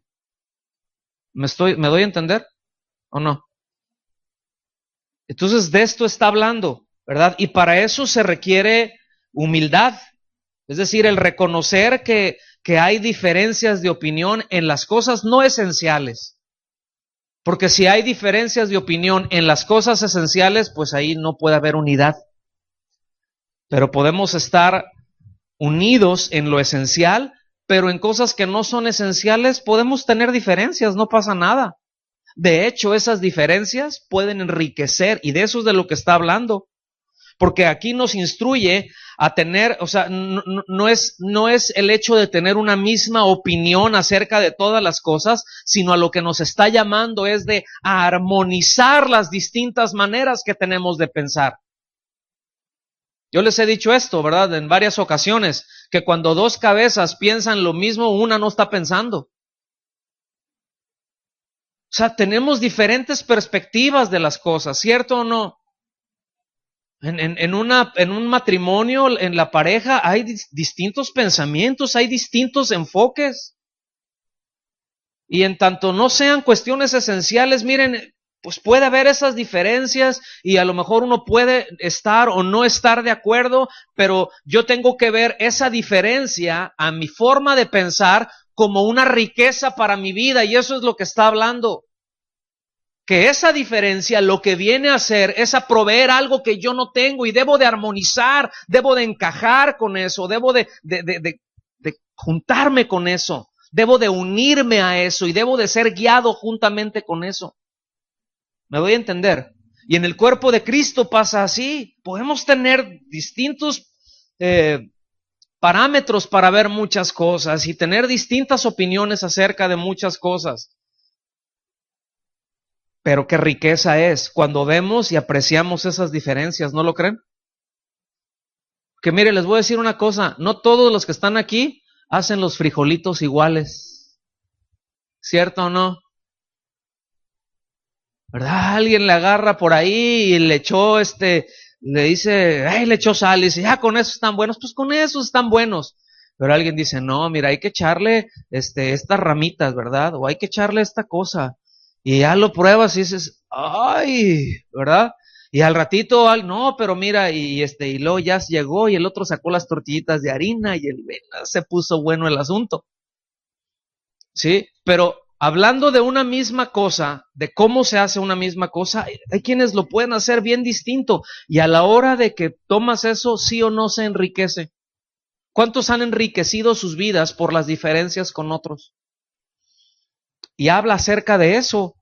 ¿Me doy a entender o no? Entonces de esto está hablando, ¿verdad? Y para eso se requiere humildad, es decir, el reconocer que hay diferencias de opinión en las cosas no esenciales. Porque si hay diferencias de opinión en las cosas esenciales, pues ahí no puede haber unidad. Pero podemos estar unidos en lo esencial, pero en cosas que no son esenciales podemos tener diferencias, no pasa nada. De hecho, esas diferencias pueden enriquecer, y de eso es de lo que está hablando. Porque aquí nos instruye a tener, o sea, no es el hecho de tener una misma opinión acerca de todas las cosas, sino a lo que nos está llamando es de armonizar las distintas maneras que tenemos de pensar. Yo les he dicho esto, ¿verdad? En varias ocasiones, que cuando dos cabezas piensan lo mismo, una no está pensando. O sea, tenemos diferentes perspectivas de las cosas, ¿cierto o no? En un matrimonio, en la pareja, hay distintos pensamientos, hay distintos enfoques. Y en tanto no sean cuestiones esenciales, miren, pues puede haber esas diferencias y a lo mejor uno puede estar o no estar de acuerdo, pero yo tengo que ver esa diferencia a mi forma de pensar como una riqueza para mi vida, y eso es lo que está hablando. Que esa diferencia lo que viene a hacer es a proveer algo que yo no tengo y debo de armonizar, debo de encajar con eso, debo de juntarme con eso, debo de unirme a eso y debo de ser guiado juntamente con eso. ¿Me doy a entender? Y en el cuerpo de Cristo pasa así. Podemos tener distintos parámetros para ver muchas cosas y tener distintas opiniones acerca de muchas cosas. Pero qué riqueza es cuando vemos y apreciamos esas diferencias, ¿no lo creen? Que mire, les voy a decir una cosa, no todos los que están aquí hacen los frijolitos iguales, ¿cierto o no? ¿Verdad? Alguien le agarra por ahí y le echó le dice, ¡ay! Le echó sal y dice, ya con eso están buenos, pues con eso están buenos. Pero alguien dice, no, mira, hay que echarle estas ramitas, ¿verdad? O hay que echarle esta cosa. Y ya lo pruebas y dices, ay, ¿verdad? Y al ratito, no, pero mira, y luego ya llegó y el otro sacó las tortillitas de harina y se puso bueno el asunto. ¿Sí? Pero hablando de una misma cosa, de cómo se hace una misma cosa, hay quienes lo pueden hacer bien distinto y a la hora de que tomas eso, sí o no se enriquece. ¿Cuántos han enriquecido sus vidas por las diferencias con otros? Y habla acerca de eso.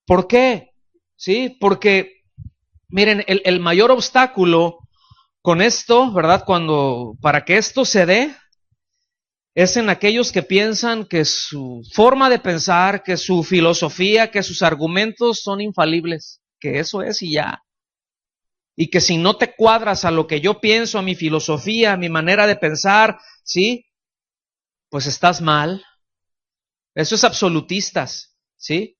¿Por qué? Sí, porque, miren, el mayor obstáculo con esto, ¿verdad? Para que esto se dé, es en aquellos que piensan que su forma de pensar, que su filosofía, que sus argumentos son infalibles, que eso es y ya. Y que si no te cuadras a lo que yo pienso, a mi filosofía, a mi manera de pensar, ¿sí? Pues estás mal. Eso es absolutistas, ¿sí?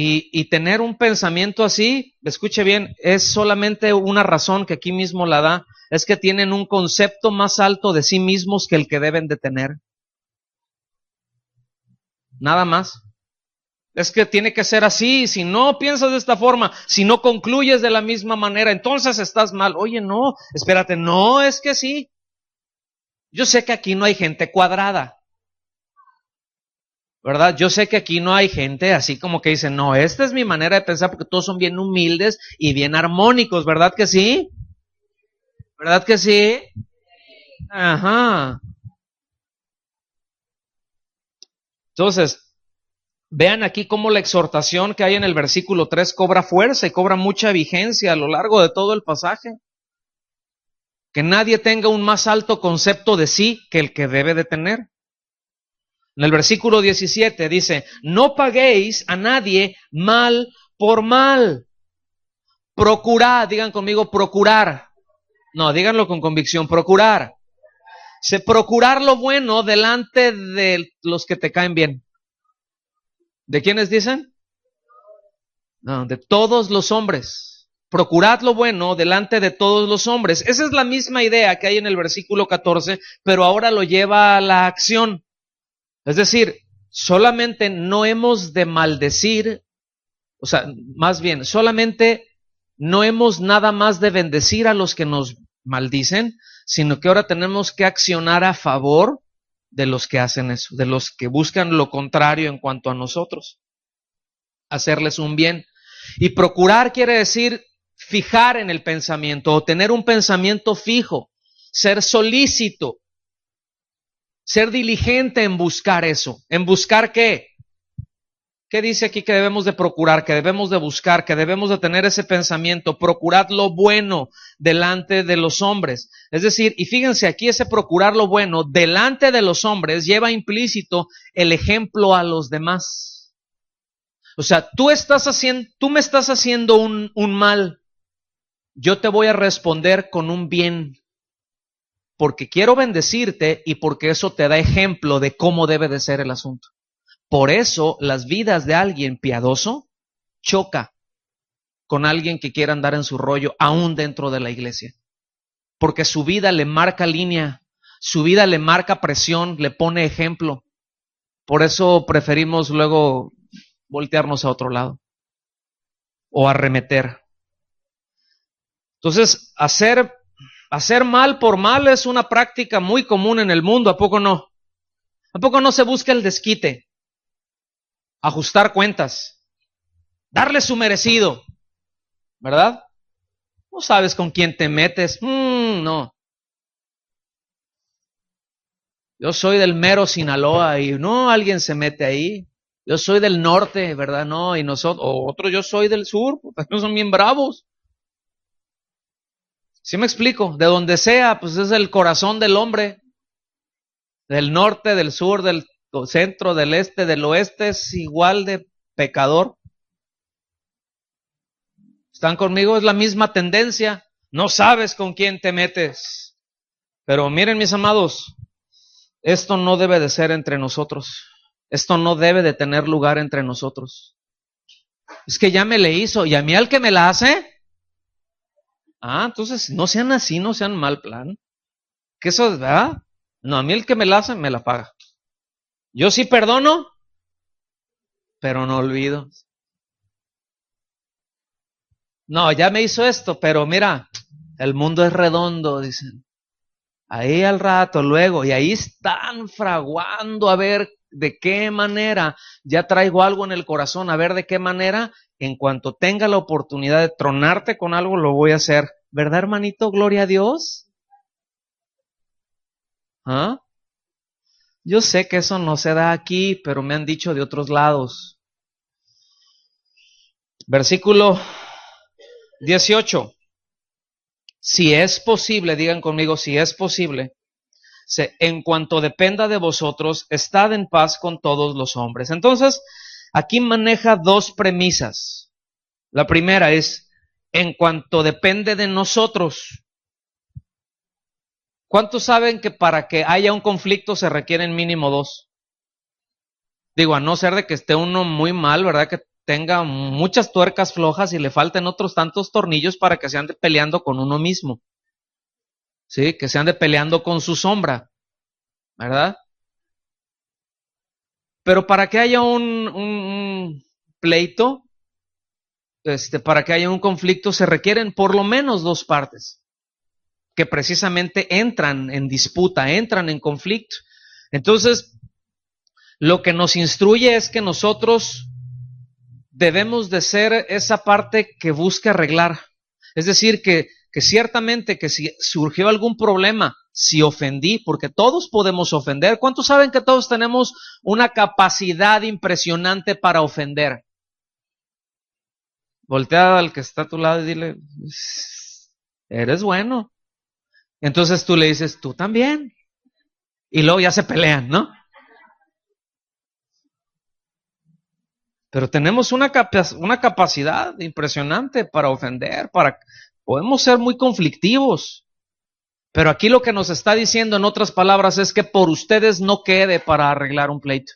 Y tener un pensamiento así, escuche bien, es solamente una razón que aquí mismo la da, es que tienen un concepto más alto de sí mismos que el que deben de tener. Nada más. Es que tiene que ser así, si no piensas de esta forma, si no concluyes de la misma manera, entonces estás mal. Oye, no, espérate, no, es que sí. Yo sé que aquí no hay gente cuadrada, ¿verdad? Yo sé que aquí no hay gente así como que dice, no, esta es mi manera de pensar porque todos son bien humildes y bien armónicos, ¿verdad que sí? ¿Verdad que sí? Ajá. Entonces, vean aquí cómo la exhortación que hay en el versículo 3 cobra fuerza y cobra mucha vigencia a lo largo de todo el pasaje. Que nadie tenga un más alto concepto de sí que el que debe de tener. En el versículo 17 dice, no paguéis a nadie mal por mal. Procurad, digan conmigo, procurar. No, díganlo con convicción, procurar. Procurar lo bueno delante de los que te caen bien. ¿De quiénes dicen? No, de todos los hombres. Procurad lo bueno delante de todos los hombres. Esa es la misma idea que hay en el versículo 14, pero ahora lo lleva a la acción. Es decir, solamente no hemos de maldecir, o sea, más bien, solamente no hemos nada más de bendecir a los que nos maldicen, sino que ahora tenemos que accionar a favor de los que hacen eso, de los que buscan lo contrario en cuanto a nosotros, hacerles un bien. Y procurar quiere decir fijar en el pensamiento o tener un pensamiento fijo, ser solícito, ser diligente en buscar eso. ¿En buscar qué? ¿Qué dice aquí que debemos de procurar, que debemos de buscar, que debemos de tener ese pensamiento? Procurad lo bueno delante de los hombres. Es decir, y fíjense aquí, ese procurar lo bueno delante de los hombres lleva implícito el ejemplo a los demás. O sea, tú me estás haciendo un mal. Yo te voy a responder con un bien. Porque quiero bendecirte y porque eso te da ejemplo de cómo debe de ser el asunto. Por eso las vidas de alguien piadoso choca con alguien que quiera andar en su rollo aún dentro de la iglesia. Porque su vida le marca línea, su vida le marca presión, le pone ejemplo. Por eso preferimos luego voltearnos a otro lado o arremeter. Entonces, hacer mal por mal es una práctica muy común en el mundo, ¿a poco no? ¿A poco no se busca el desquite? Ajustar cuentas, darle su merecido, ¿verdad? No sabes con quién te metes, no. Yo soy del mero Sinaloa y no, alguien se mete ahí. Yo soy del norte, ¿verdad? No, y nosotros, otro yo soy del sur, no son bien bravos. ¿Sí me explico? De donde sea, pues es el corazón del hombre. Del norte, del sur, del centro, del este, del oeste, es igual de pecador. ¿Están conmigo? Es la misma tendencia. No sabes con quién te metes. Pero miren, mis amados, esto no debe de ser entre nosotros. Esto no debe de tener lugar entre nosotros. Es que ya me le hizo, y a mí al que me la hace. Entonces no sean así, no sean mal plan. Que eso, ¿verdad? No, a mí el que me la hace, me la paga. Yo sí perdono, pero no olvido. No, ya me hizo esto, pero mira, el mundo es redondo, dicen. Ahí al rato, luego, y ahí están fraguando a ver de qué manera, ya traigo algo en el corazón, a ver de qué manera, en cuanto tenga la oportunidad de tronarte con algo, lo voy a hacer. ¿Verdad, hermanito? Gloria a Dios. ¿Ah? Yo sé que eso no se da aquí, pero me han dicho de otros lados. Versículo 18. Si es posible, digan conmigo, si es posible, en cuanto dependa de vosotros, estad en paz con todos los hombres. Entonces, aquí maneja dos premisas. La primera es, en cuanto depende de nosotros. ¿Cuántos saben que para que haya un conflicto se requieren mínimo dos? Digo, a no ser de que esté uno muy mal, ¿verdad? Que tenga muchas tuercas flojas y le falten otros tantos tornillos para que se ande peleando con uno mismo. ¿Sí? Que se ande peleando con su sombra, ¿verdad? Pero para que haya un pleito, para que haya un conflicto, se requieren por lo menos dos partes que precisamente entran en disputa, entran en conflicto. Entonces, lo que nos instruye es que nosotros debemos de ser esa parte que busca arreglar. Es decir, que ciertamente que si surgió algún problema, si ofendí, porque todos podemos ofender. ¿Cuántos saben que todos tenemos una capacidad impresionante para ofender? Voltea al que está a tu lado y dile, eres bueno. Entonces tú le dices, tú también. Y luego ya se pelean, ¿no? Pero tenemos una capacidad impresionante para ofender, podemos ser muy conflictivos. Pero aquí lo que nos está diciendo en otras palabras es que por ustedes no quede para arreglar un pleito.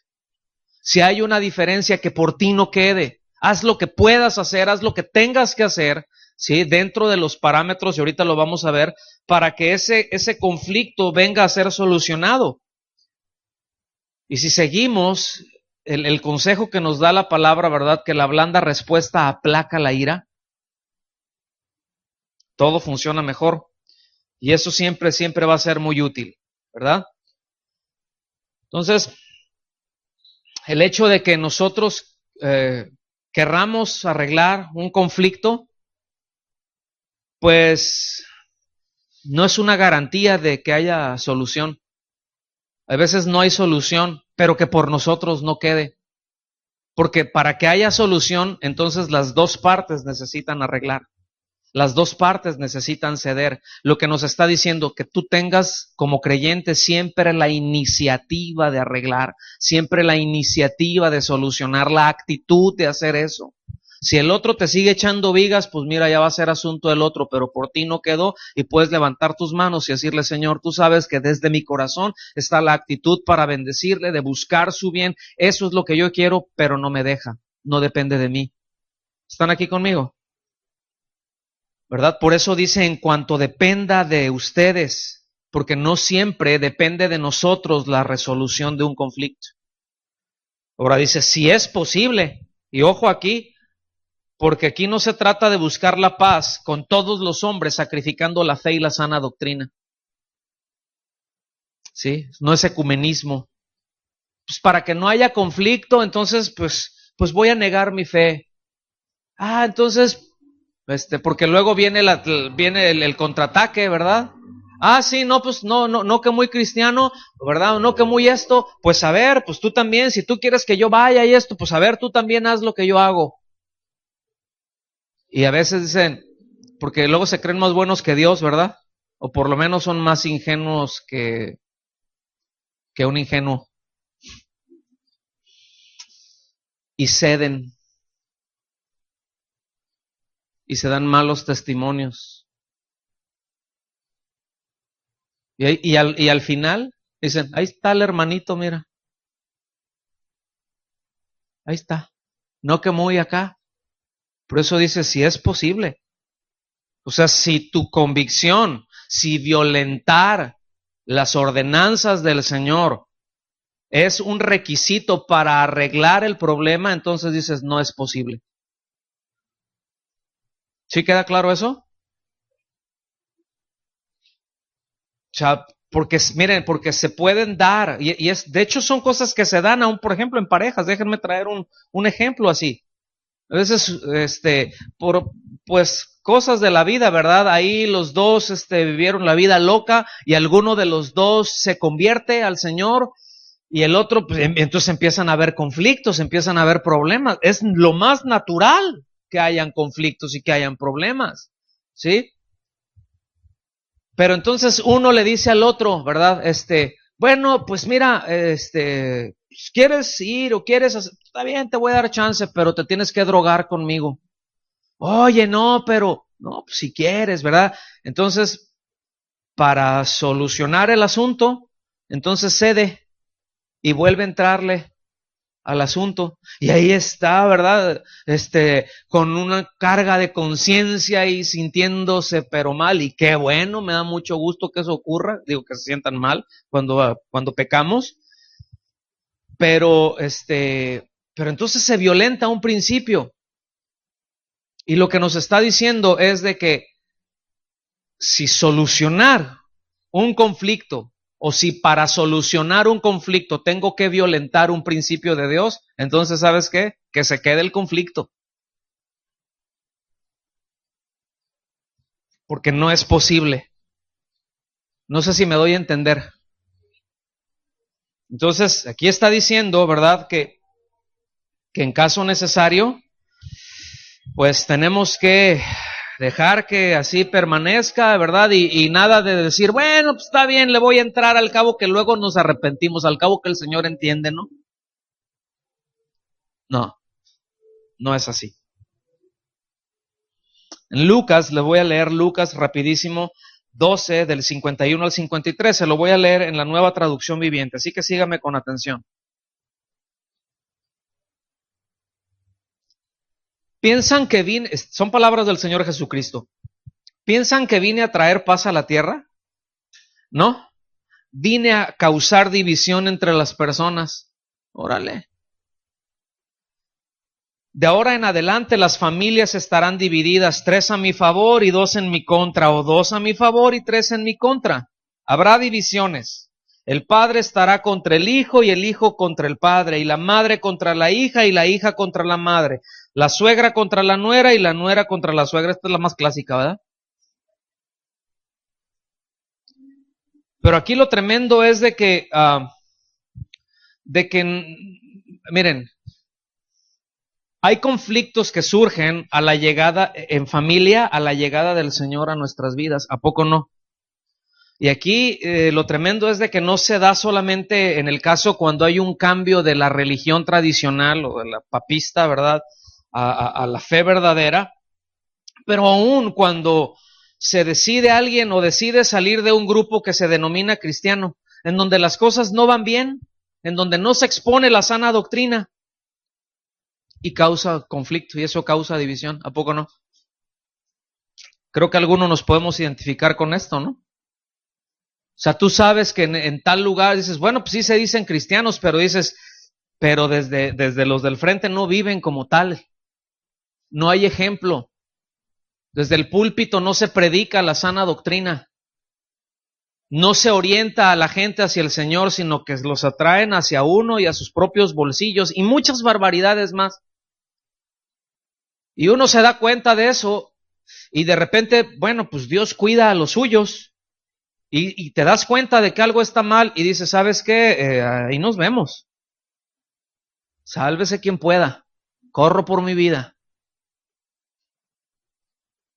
Si hay una diferencia, que por ti no quede. Haz lo que puedas hacer, haz lo que tengas que hacer, ¿sí? Dentro de los parámetros, y ahorita lo vamos a ver, para que ese conflicto venga a ser solucionado. Y si seguimos el consejo que nos da la palabra, ¿verdad? Que la blanda respuesta aplaca la ira, todo funciona mejor. Y eso siempre va a ser muy útil, ¿verdad? Entonces, el hecho de que nosotros querramos arreglar un conflicto, pues no es una garantía de que haya solución. A veces no hay solución, pero que por nosotros no quede. Porque para que haya solución, entonces las dos partes necesitan arreglar. Las dos partes necesitan ceder. Lo que nos está diciendo, que tú tengas como creyente siempre la iniciativa de arreglar, siempre la iniciativa de solucionar, la actitud de hacer eso. Si el otro te sigue echando vigas, pues mira, ya va a ser asunto del otro, pero por ti no quedó, y puedes levantar tus manos y decirle, Señor, tú sabes que desde mi corazón está la actitud para bendecirle, de buscar su bien. Eso es lo que yo quiero, pero no me deja, no depende de mí. ¿Están aquí conmigo? ¿Verdad? Por eso dice, en cuanto dependa de ustedes, porque no siempre depende de nosotros la resolución de un conflicto. Ahora dice, si es posible, y ojo aquí, porque aquí no se trata de buscar la paz con todos los hombres sacrificando la fe y la sana doctrina. ¿Sí? No es ecumenismo. Pues para que no haya conflicto, entonces pues voy a negar mi fe. Entonces porque luego viene el contraataque, ¿verdad? Sí, no, pues no que muy cristiano, ¿verdad? No que muy esto, pues a ver, pues tú también, si tú quieres que yo vaya y esto, pues a ver, tú también haz lo que yo hago. Y a veces dicen, porque luego se creen más buenos que Dios, ¿verdad? O por lo menos son más ingenuos que un ingenuo. Y ceden. Y se dan malos testimonios. Y al final dicen, ahí está el hermanito, mira. Ahí está. No que muy acá. Por eso dice, si es posible. O sea, si tu convicción, si violentar las ordenanzas del Señor es un requisito para arreglar el problema, entonces dices, no es posible. ¿Sí queda claro eso? O sea, porque, miren, porque se pueden dar, y de hecho son cosas que se dan aún, por ejemplo, en parejas. Déjenme traer un ejemplo así. A veces, pues, cosas de la vida, ¿verdad? Ahí los dos, vivieron la vida loca y alguno de los dos se convierte al Señor y el otro, pues, entonces empiezan a haber conflictos, empiezan a haber problemas. Es lo más natural que hayan conflictos y que hayan problemas, ¿sí? Pero entonces uno le dice al otro, ¿verdad? Bueno, pues mira, pues, ¿quieres ir o quieres hacer? Está bien, te voy a dar chance, pero te tienes que drogar conmigo. Oye, no, pero, no, pues si quieres, ¿verdad? Entonces, para solucionar el asunto, entonces cede y vuelve a entrarle al asunto. Y ahí está, ¿verdad? Con una carga de conciencia y sintiéndose pero mal. Y qué bueno, me da mucho gusto que eso ocurra. Digo, que se sientan mal cuando pecamos. Pero, pero entonces se violenta un principio. Y lo que nos está diciendo es de que si solucionar un conflicto o si para solucionar un conflicto tengo que violentar un principio de Dios, entonces ¿sabes qué? Que se quede el conflicto. Porque no es posible. No sé si me doy a entender. Entonces, aquí está diciendo, ¿verdad? Que en caso necesario, pues tenemos que dejar que así permanezca, ¿verdad? Y nada de decir, bueno, pues está bien, le voy a entrar, al cabo que luego nos arrepentimos, al cabo que el Señor entiende, ¿no? No, no es así. En Lucas, le voy a leer Lucas rapidísimo, 12 del 51 al 53, se lo voy a leer en la Nueva Traducción Viviente, así que sígame con atención. Piensan que vine, son palabras del Señor Jesucristo, piensan que vine a traer paz a la tierra, ¿no? Vine a causar división entre las personas. Órale. De ahora en adelante las familias estarán divididas, 3 a mi favor y 2 en mi contra, o 2 a mi favor y 3 en mi contra. Habrá divisiones. El padre estará contra el hijo y el hijo contra el padre, y la madre contra la hija y la hija contra la madre, la suegra contra la nuera y la nuera contra la suegra. Esta es la más clásica, ¿verdad? Pero aquí lo tremendo es miren, hay conflictos que surgen a la llegada, en familia, a la llegada del Señor a nuestras vidas. ¿A poco no? Y aquí lo tremendo es de que no se da solamente en el caso cuando hay un cambio de la religión tradicional o de la papista, ¿verdad? A la fe verdadera, pero aún cuando se decide alguien o decide salir de un grupo que se denomina cristiano, en donde las cosas no van bien, en donde no se expone la sana doctrina y causa conflicto y eso causa división. ¿A poco no? Creo que algunos nos podemos identificar con esto, ¿no? O sea, tú sabes que en tal lugar dices, bueno, pues sí se dicen cristianos, pero dices, pero desde los del frente no viven como tal. No hay ejemplo. Desde el púlpito no se predica la sana doctrina. No se orienta a la gente hacia el Señor, sino que los atraen hacia uno y a sus propios bolsillos y muchas barbaridades más. Y uno se da cuenta de eso y de repente, bueno, pues Dios cuida a los suyos. Y te das cuenta de que algo está mal y dices, ¿sabes qué? Ahí nos vemos. Sálvese quien pueda. Corro por mi vida.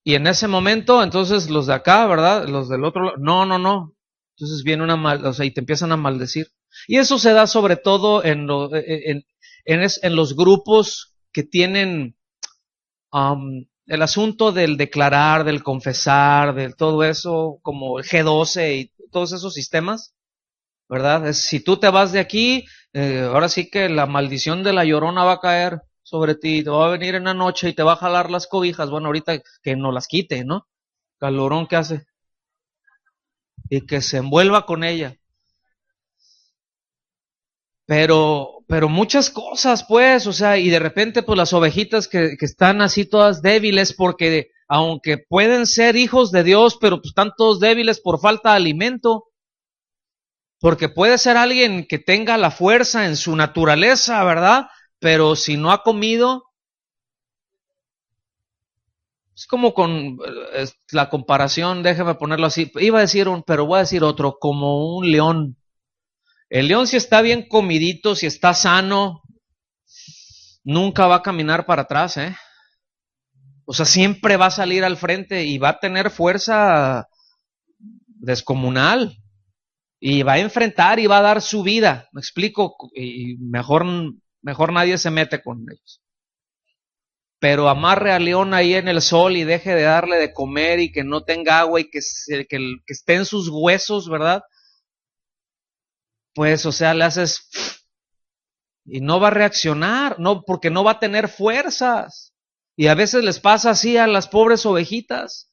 Y en ese momento, entonces los de acá, ¿verdad? Los del otro lado, no, no, no. Entonces viene o sea, y te empiezan a maldecir. Y eso se da sobre todo en los grupos que tienen el asunto del declarar, del confesar, del todo eso, como el G12 y todos esos sistemas, ¿verdad? Si tú te vas de aquí, ahora sí que la maldición de la Llorona va a caer sobre ti, te va a venir en la noche y te va a jalar las cobijas. Bueno, ahorita que no las quite, ¿no? Calorón que hace y que se envuelva con ella. Pero muchas cosas, pues, o sea, y de repente, pues las ovejitas que están así todas débiles, porque aunque pueden ser hijos de Dios, pero pues están todos débiles por falta de alimento, porque puede ser alguien que tenga la fuerza en su naturaleza, ¿verdad? Pero si no ha comido, es como con la comparación, déjame ponerlo así, iba a decir pero voy a decir otro, como un león. El león si está bien comidito, si está sano, nunca va a caminar para atrás, ¿eh? O sea, siempre va a salir al frente y va a tener fuerza descomunal y va a enfrentar y va a dar su vida. Me explico, y mejor nadie se mete con ellos. Pero amarre al león ahí en el sol y deje de darle de comer y que no tenga agua y que esté en sus huesos, ¿verdad? Pues, o sea, le haces y no va a reaccionar, no, porque no va a tener fuerzas. Y a veces les pasa así a las pobres ovejitas,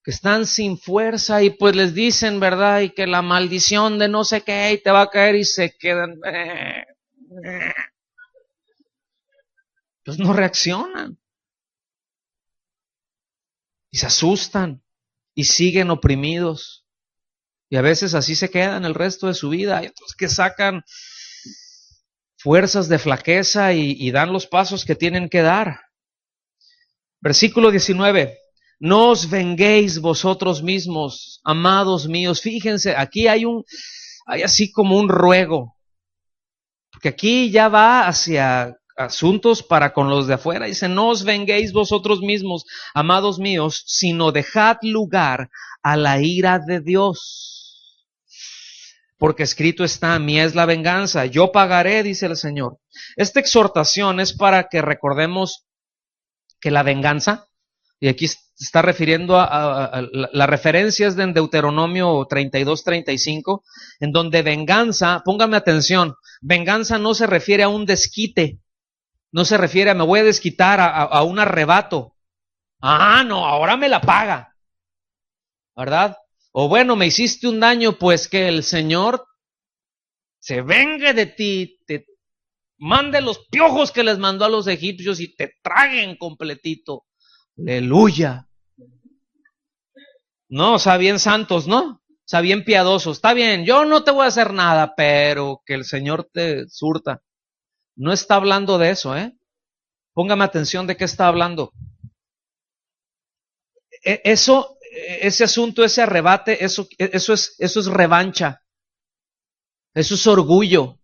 que están sin fuerza y pues les dicen, ¿verdad? Y que la maldición de no sé qué y te va a caer y se quedan. Pues no reaccionan y se asustan y siguen oprimidos. Y a veces así se quedan el resto de su vida. Y entonces que sacan fuerzas de flaqueza y dan los pasos que tienen que dar. Versículo 19. No os venguéis vosotros mismos, amados míos. Fíjense, aquí hay así como un ruego. Porque aquí ya va hacia asuntos para con los de afuera. Dice, no os venguéis vosotros mismos, amados míos, sino dejad lugar a la ira de Dios. Porque escrito está, mía es la venganza, yo pagaré, dice el Señor. Esta exhortación es para que recordemos que la venganza, y aquí está refiriendo a la referencia es de Deuteronomio 32-35, en donde venganza, póngame atención, venganza no se refiere a un desquite, no se refiere a me voy a desquitar a un arrebato. Ah, no, ahora me la paga, ¿verdad? O bueno, me hiciste un daño, pues que el Señor se vengue de ti, te mande los piojos que les mandó a los egipcios y te traguen completito. Aleluya. No, o sea, bien santos, ¿no? O sea, bien piadosos. Está bien, yo no te voy a hacer nada, pero que el Señor te surta. No está hablando de eso, ¿eh? Póngame atención de qué está hablando. Ese asunto, ese arrebate, eso es revancha. Eso es orgullo.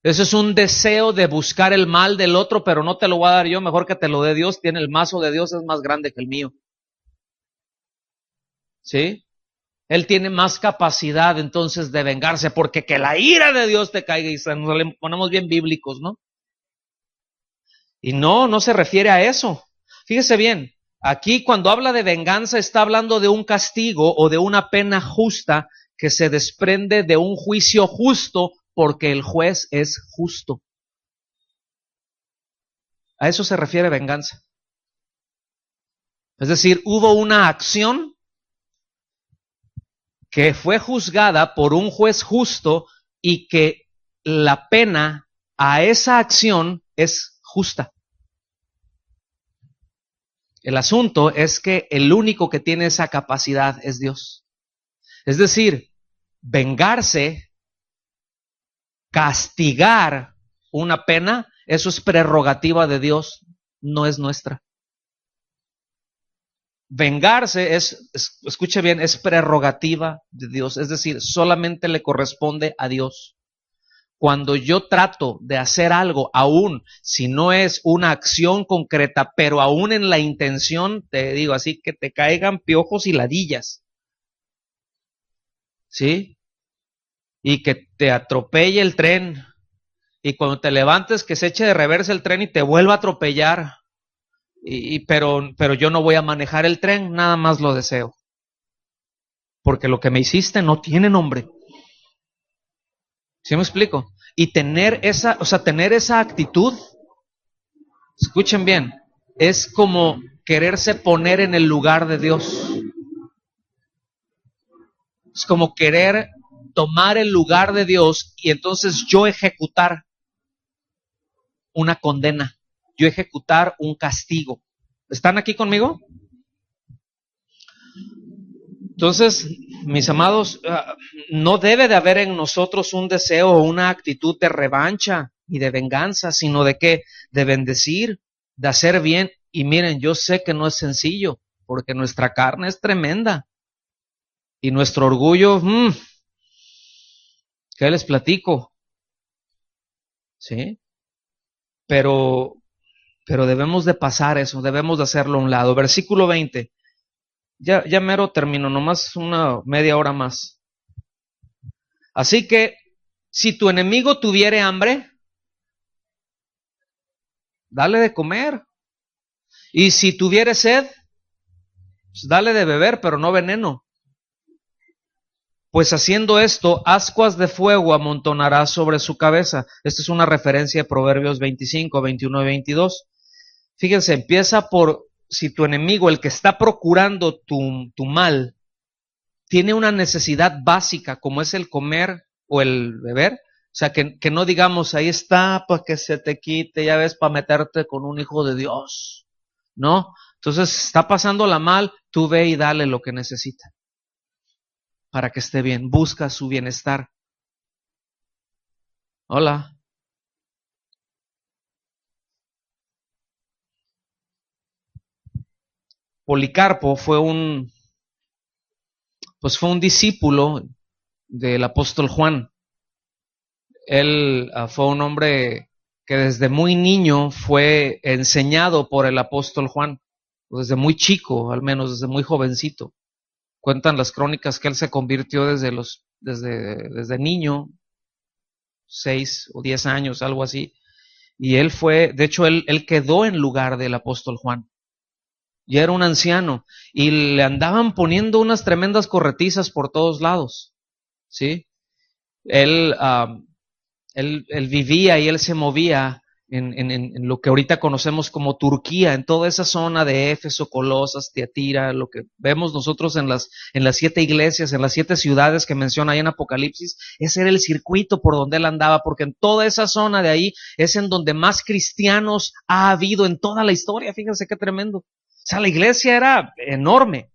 Eso es un deseo de buscar el mal del otro, pero no te lo voy a dar yo, mejor que te lo dé Dios. Tiene el mazo de Dios, es más grande que el mío. ¿Sí? Él tiene más capacidad entonces de vengarse, porque que la ira de Dios te caiga y nos ponemos bien bíblicos, ¿no? Y no se refiere a eso. Fíjese bien, aquí cuando habla de venganza está hablando de un castigo o de una pena justa que se desprende de un juicio justo porque el juez es justo. A eso se refiere venganza. Es decir, hubo una acción que fue juzgada por un juez justo y que la pena a esa acción es justa. El asunto es que el único que tiene esa capacidad es Dios. Es decir, vengarse, castigar una pena, eso es prerrogativa de Dios, no es nuestra. Vengarse escuche bien, es prerrogativa de Dios, es decir, solamente le corresponde a Dios. Cuando yo trato de hacer algo, aún si no es una acción concreta, pero aún en la intención, te digo así, que te caigan piojos y ladillas, ¿sí? Y que te atropelle el tren, y cuando te levantes que se eche de reversa el tren y te vuelva a atropellar, pero yo no voy a manejar el tren, nada más lo deseo. Porque lo que me hiciste no tiene nombre. ¿Sí me explico? Y tener esa actitud, escuchen bien, es como quererse poner en el lugar de Dios. Es como querer tomar el lugar de Dios y entonces yo ejecutar una condena, yo ejecutar un castigo. ¿Están aquí conmigo? Entonces, mis amados, no debe de haber en nosotros un deseo o una actitud de revancha y de venganza, sino de qué, de bendecir, de hacer bien. Y miren, yo sé que no es sencillo, porque nuestra carne es tremenda. Y nuestro orgullo, ¿qué les platico? ¿Sí? Pero debemos de pasar eso, debemos de hacerlo a un lado. Versículo 20. Ya mero termino, nomás una media hora más. Así que, si tu enemigo tuviere hambre, dale de comer. Y si tuviere sed, pues dale de beber, pero no veneno. Pues haciendo esto, ascuas de fuego amontonarás sobre su cabeza. Esta es una referencia a Proverbios 25, 21 y 22. Fíjense, empieza por, si tu enemigo, el que está procurando tu mal, tiene una necesidad básica, como es el comer o el beber, o sea, que no digamos, ahí está para que se te quite, ya ves, para meterte con un hijo de Dios, ¿no? Entonces, está pasándola mal, tú ve y dale lo que necesita para que esté bien, busca su bienestar. Hola. Policarpo fue un discípulo del apóstol Juan. Él fue un hombre que desde muy niño fue enseñado por el apóstol Juan, desde muy chico, al menos desde muy jovencito. Cuentan las crónicas que él se convirtió desde niño, 6 o 10 años, algo así. Y él fue, de hecho, él quedó en lugar del apóstol Juan. Ya era un anciano y le andaban poniendo unas tremendas corretizas por todos lados, ¿sí? Él, él vivía y él se movía en lo que ahorita conocemos como Turquía, en toda esa zona de Éfeso, Colosas, Tiatira, lo que vemos nosotros en las 7 iglesias, en las 7 ciudades que menciona ahí en Apocalipsis. Ese era el circuito por donde él andaba, porque en toda esa zona de ahí es en donde más cristianos ha habido en toda la historia. Fíjense qué tremendo. O sea, la iglesia era enorme.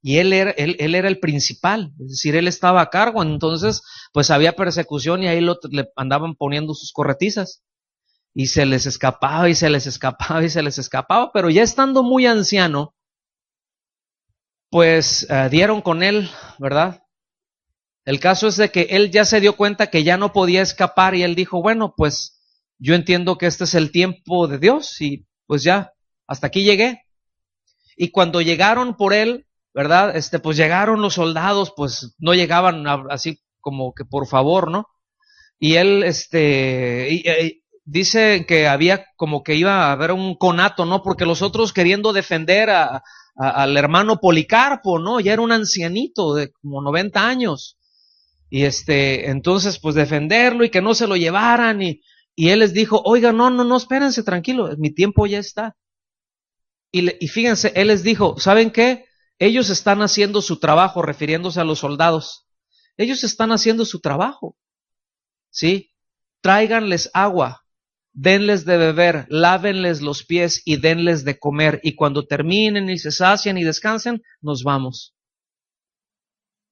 Y él era el principal, es decir, él estaba a cargo, entonces pues había persecución y ahí le andaban poniendo sus corretizas y se les escapaba y se les escapaba y se les escapaba, pero ya estando muy anciano, pues dieron con él, ¿verdad? El caso es de que él ya se dio cuenta que ya no podía escapar y él dijo, bueno, pues yo entiendo que este es el tiempo de Dios y pues ya, hasta aquí llegué. Y cuando llegaron por él, ¿verdad? Pues llegaron los soldados, pues no llegaban así como que por favor, ¿no? Y él, dice que había como que iba a haber un conato, ¿no? Porque los otros queriendo defender al hermano Policarpo, ¿no? Ya era un ancianito de como 90 años. Y entonces, pues defenderlo y que no se lo llevaran y él les dijo, oiga, no, espérense, tranquilo, mi tiempo ya está. Y fíjense, él les dijo, ¿saben qué? Ellos están haciendo su trabajo, refiriéndose a los soldados. Ellos están haciendo su trabajo, ¿sí? Tráiganles agua, denles de beber, lávenles los pies y denles de comer. Y cuando terminen y se sacian y descansen, nos vamos.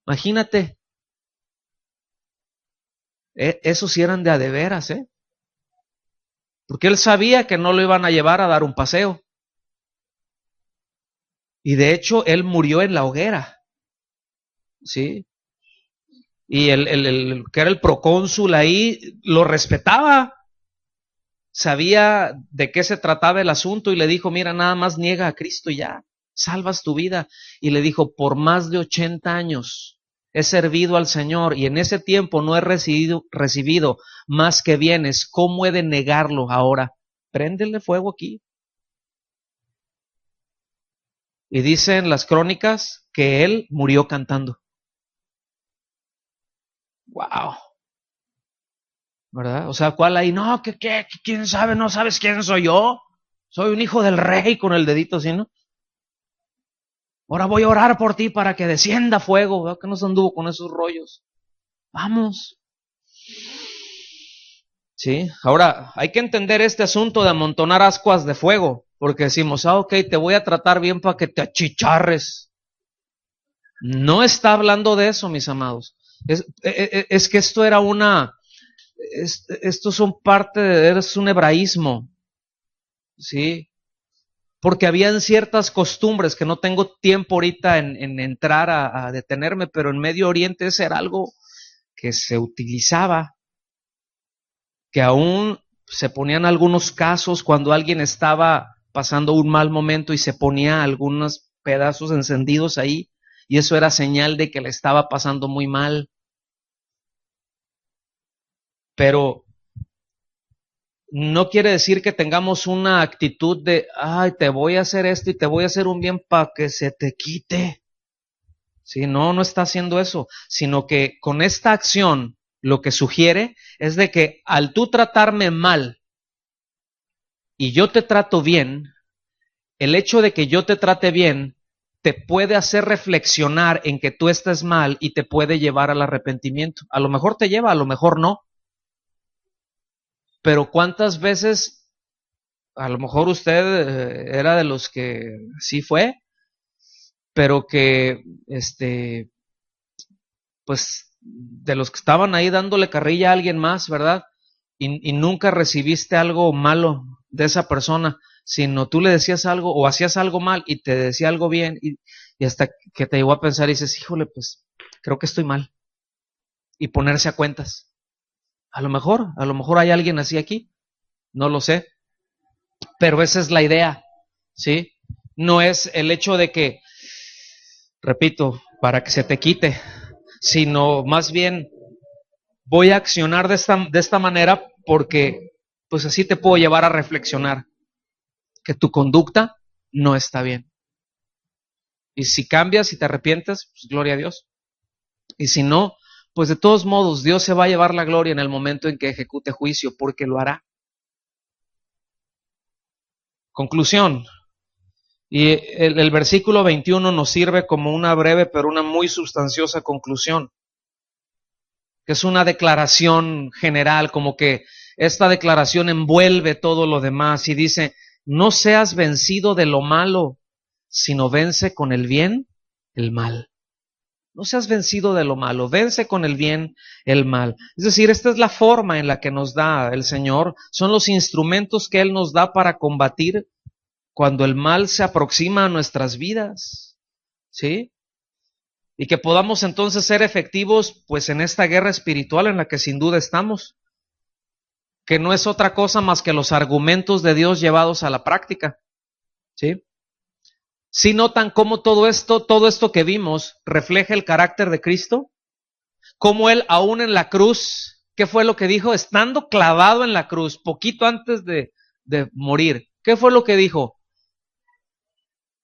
Imagínate. Esos sí eran de a de veras, ¿eh? Porque él sabía que no lo iban a llevar a dar un paseo. Y de hecho, él murió en la hoguera, ¿sí? Y el que era el procónsul ahí lo respetaba, sabía de qué se trataba el asunto y le dijo, mira, nada más niega a Cristo y ya, salvas tu vida. Y le dijo, por más de 80 años he servido al Señor y en ese tiempo no he recibido más que bienes. ¿Cómo he de negarlo ahora? Préndele fuego aquí. Y dicen las crónicas que él murió cantando. Wow. ¿Verdad? O sea, ¿cuál ahí? No, ¿quién sabe? ¿No sabes quién soy yo? Soy un hijo del rey con el dedito así, ¿no? Ahora voy a orar por ti para que descienda fuego, ¿verdad? Que no se anduvo con esos rollos. Vamos. Sí, ahora hay que entender este asunto de amontonar ascuas de fuego, porque decimos, ok, te voy a tratar bien para que te achicharres. No está hablando de eso, mis amados. Es que esto era estos son es un hebraísmo, ¿sí? Porque habían ciertas costumbres que no tengo tiempo ahorita en entrar a detenerme, pero en Medio Oriente ese era algo que se utilizaba, que aún se ponían algunos casos cuando alguien estaba pasando un mal momento y se ponía algunos pedazos encendidos ahí, y eso era señal de que le estaba pasando muy mal. Pero no quiere decir que tengamos una actitud de, ay, te voy a hacer esto y te voy a hacer un bien para que se te quite. Sí, no está haciendo eso, sino que con esta acción lo que sugiere es de que al tú tratarme mal y yo te trato bien, el hecho de que yo te trate bien te puede hacer reflexionar en que tú estás mal y te puede llevar al arrepentimiento. A lo mejor te lleva, a lo mejor no. Pero ¿cuántas veces, a lo mejor usted era de los que sí fue, pero que, pues, de los que estaban ahí dándole carrilla a alguien más, ¿verdad? Y nunca recibiste algo malo de esa persona, sino tú le decías algo o hacías algo mal y te decía algo bien y hasta que te llegó a pensar y dices, híjole, pues creo que estoy mal. Y ponerse a cuentas. A lo mejor hay alguien así aquí, no lo sé, pero esa es la idea, ¿sí? No es el hecho de que, repito, para que se te quite, sino más bien voy a accionar de esta manera porque pues así te puedo llevar a reflexionar que tu conducta no está bien. Y si cambias y te arrepientes, pues gloria a Dios. Y si no, pues de todos modos Dios se va a llevar la gloria en el momento en que ejecute juicio, porque lo hará. Conclusión. Y el versículo 21 nos sirve como una breve pero una muy sustanciosa conclusión, que es una declaración general, como que esta declaración envuelve todo lo demás y dice, no seas vencido de lo malo, sino vence con el bien el mal. No seas vencido de lo malo, vence con el bien el mal. Es decir, esta es la forma en la que nos da el Señor, son los instrumentos que Él nos da para combatir cuando el mal se aproxima a nuestras vidas, ¿sí? Y que podamos entonces ser efectivos pues en esta guerra espiritual en la que sin duda estamos, que no es otra cosa más que los argumentos de Dios llevados a la práctica, ¿sí? ¿Sí notan cómo todo esto que vimos refleja el carácter de Cristo? Cómo Él aún en la cruz, ¿qué fue lo que dijo? Estando clavado en la cruz, poquito antes de morir, ¿qué fue lo que dijo?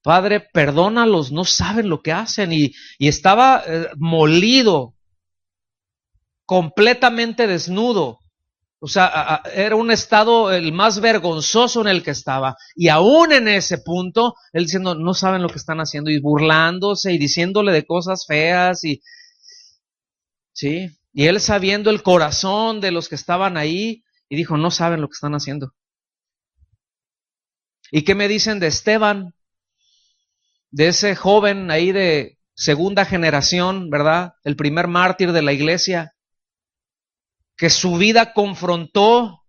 Padre, perdónalos, no saben lo que hacen. Y estaba molido, completamente desnudo. O sea, era un estado el más vergonzoso en el que estaba. Y aún en ese punto, él diciendo, no saben lo que están haciendo, y burlándose y diciéndole de cosas feas. ¿Sí? Y él sabiendo el corazón de los que estaban ahí, y dijo, no saben lo que están haciendo. ¿Y qué me dicen de Esteban? De ese joven ahí de segunda generación, ¿verdad? El primer mártir de la iglesia, que su vida confrontó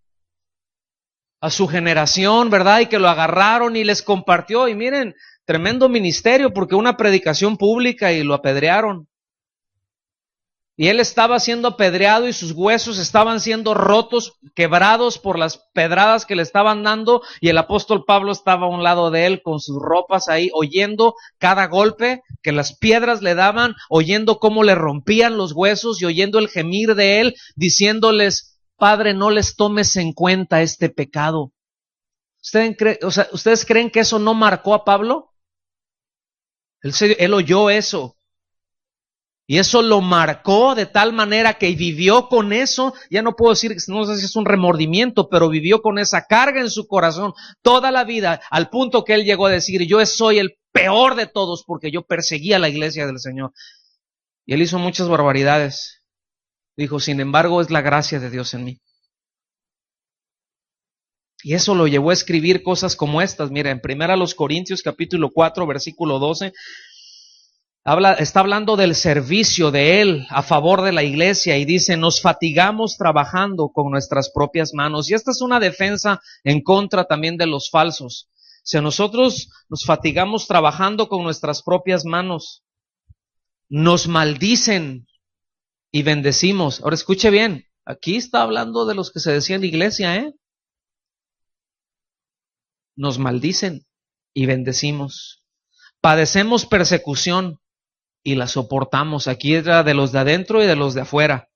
a su generación, ¿verdad? Y que lo agarraron y les compartió. Y miren, tremendo ministerio, porque una predicación pública y lo apedrearon. Y él estaba siendo apedreado y sus huesos estaban siendo rotos, quebrados por las pedradas que le estaban dando, y el apóstol Pablo estaba a un lado de él con sus ropas ahí, oyendo cada golpe que las piedras le daban, oyendo cómo le rompían los huesos y oyendo el gemir de él, diciéndoles, Padre, no les tomes en cuenta este pecado. ¿Ustedes creen que eso no marcó a Pablo? Él oyó eso. Y eso lo marcó de tal manera que vivió con eso, ya no puedo decir, no sé si es un remordimiento, pero vivió con esa carga en su corazón toda la vida, al punto que él llegó a decir, yo soy el peor de todos porque yo perseguía la iglesia del Señor. Y él hizo muchas barbaridades. Dijo, sin embargo, es la gracia de Dios en mí. Y eso lo llevó a escribir cosas como estas. Mira, en 1 Corintios capítulo 4, versículo 12, está hablando del servicio de Él a favor de la iglesia y dice, nos fatigamos trabajando con nuestras propias manos. Y esta es una defensa en contra también de los falsos. Si nosotros nos fatigamos trabajando con nuestras propias manos, nos maldicen y bendecimos. Ahora escuche bien, aquí está hablando de los que se decían iglesia, ¿eh? Nos maldicen y bendecimos. Padecemos persecución y la soportamos. Aquí era de los de adentro y de los de afuera.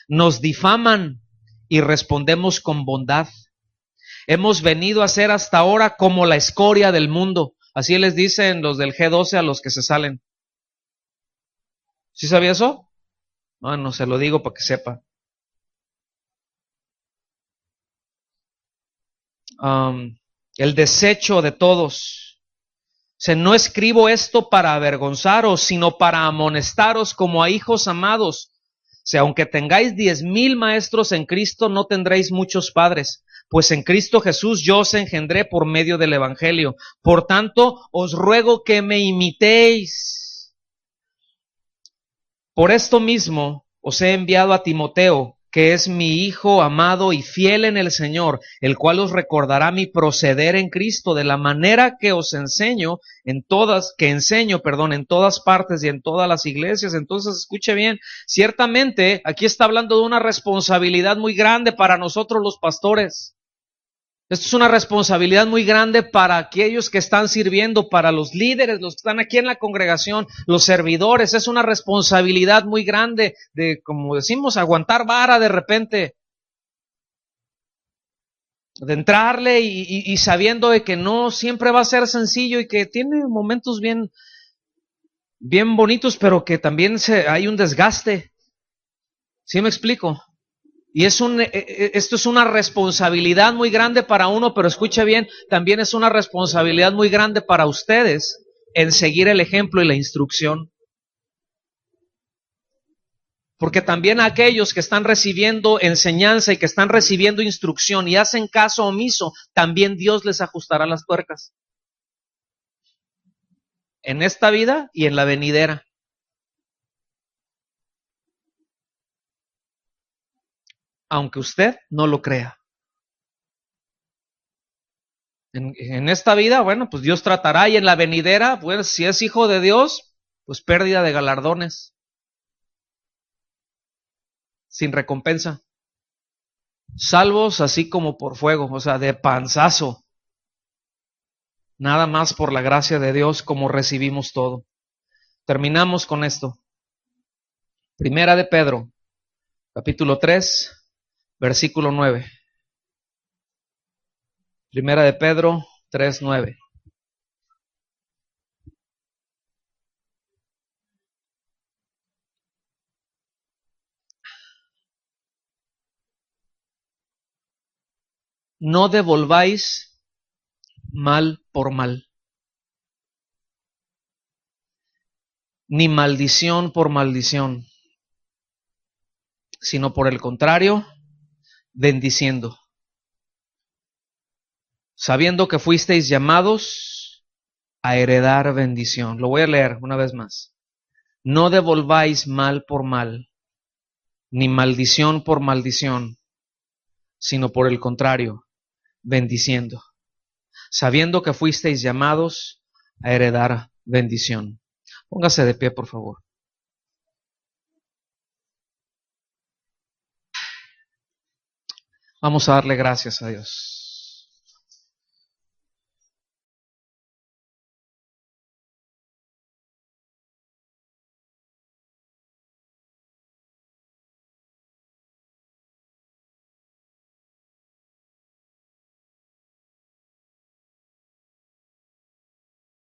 Nos difaman y respondemos con bondad. Hemos venido a ser hasta ahora como la escoria del mundo. Así les dicen los del G12 a los que se salen. ¿Sí sabía eso? No se lo digo para que sepa. El desecho de todos. No escribo esto para avergonzaros, sino para amonestaros como a hijos amados. Aunque tengáis 10,000 maestros en Cristo, no tendréis muchos padres, pues en Cristo Jesús yo os engendré por medio del Evangelio. Por tanto, os ruego que me imitéis. Por esto mismo os he enviado a Timoteo, que es mi hijo amado y fiel en el Señor, el cual os recordará mi proceder en Cristo, de la manera que os enseño en todas partes y en todas las iglesias. Entonces, escuche bien, ciertamente aquí está hablando de una responsabilidad muy grande para nosotros los pastores. Esto es una responsabilidad muy grande para aquellos que están sirviendo, para los líderes, los que están aquí en la congregación, los servidores. Es una responsabilidad muy grande de, como decimos, aguantar vara de repente. De entrarle y sabiendo de que no siempre va a ser sencillo y que tiene momentos bien bonitos, pero que también hay un desgaste. ¿Sí me explico? Y esto es una responsabilidad muy grande para uno, pero escuche bien, también es una responsabilidad muy grande para ustedes en seguir el ejemplo y la instrucción. Porque también aquellos que están recibiendo enseñanza y que están recibiendo instrucción y hacen caso omiso, también Dios les ajustará las tuercas. En esta vida y en la venidera. Aunque usted no lo crea. En esta vida, bueno, pues Dios tratará, y en la venidera, pues si es hijo de Dios, pues pérdida de galardones. Sin recompensa. Salvos así como por fuego, o sea, de panzazo. Nada más por la gracia de Dios como recibimos todo. Terminamos con esto. Primera de Pedro, capítulo 3, versículo 9. Primera de Pedro 3:9. No devolváis mal por mal, ni maldición por maldición, sino por el contrario, bendiciendo, sabiendo que fuisteis llamados a heredar bendición. Lo voy a leer una vez más. No devolváis mal por mal, ni maldición por maldición, sino por el contrario, bendiciendo, sabiendo que fuisteis llamados a heredar bendición. Póngase de pie, por favor. Vamos a darle gracias a Dios.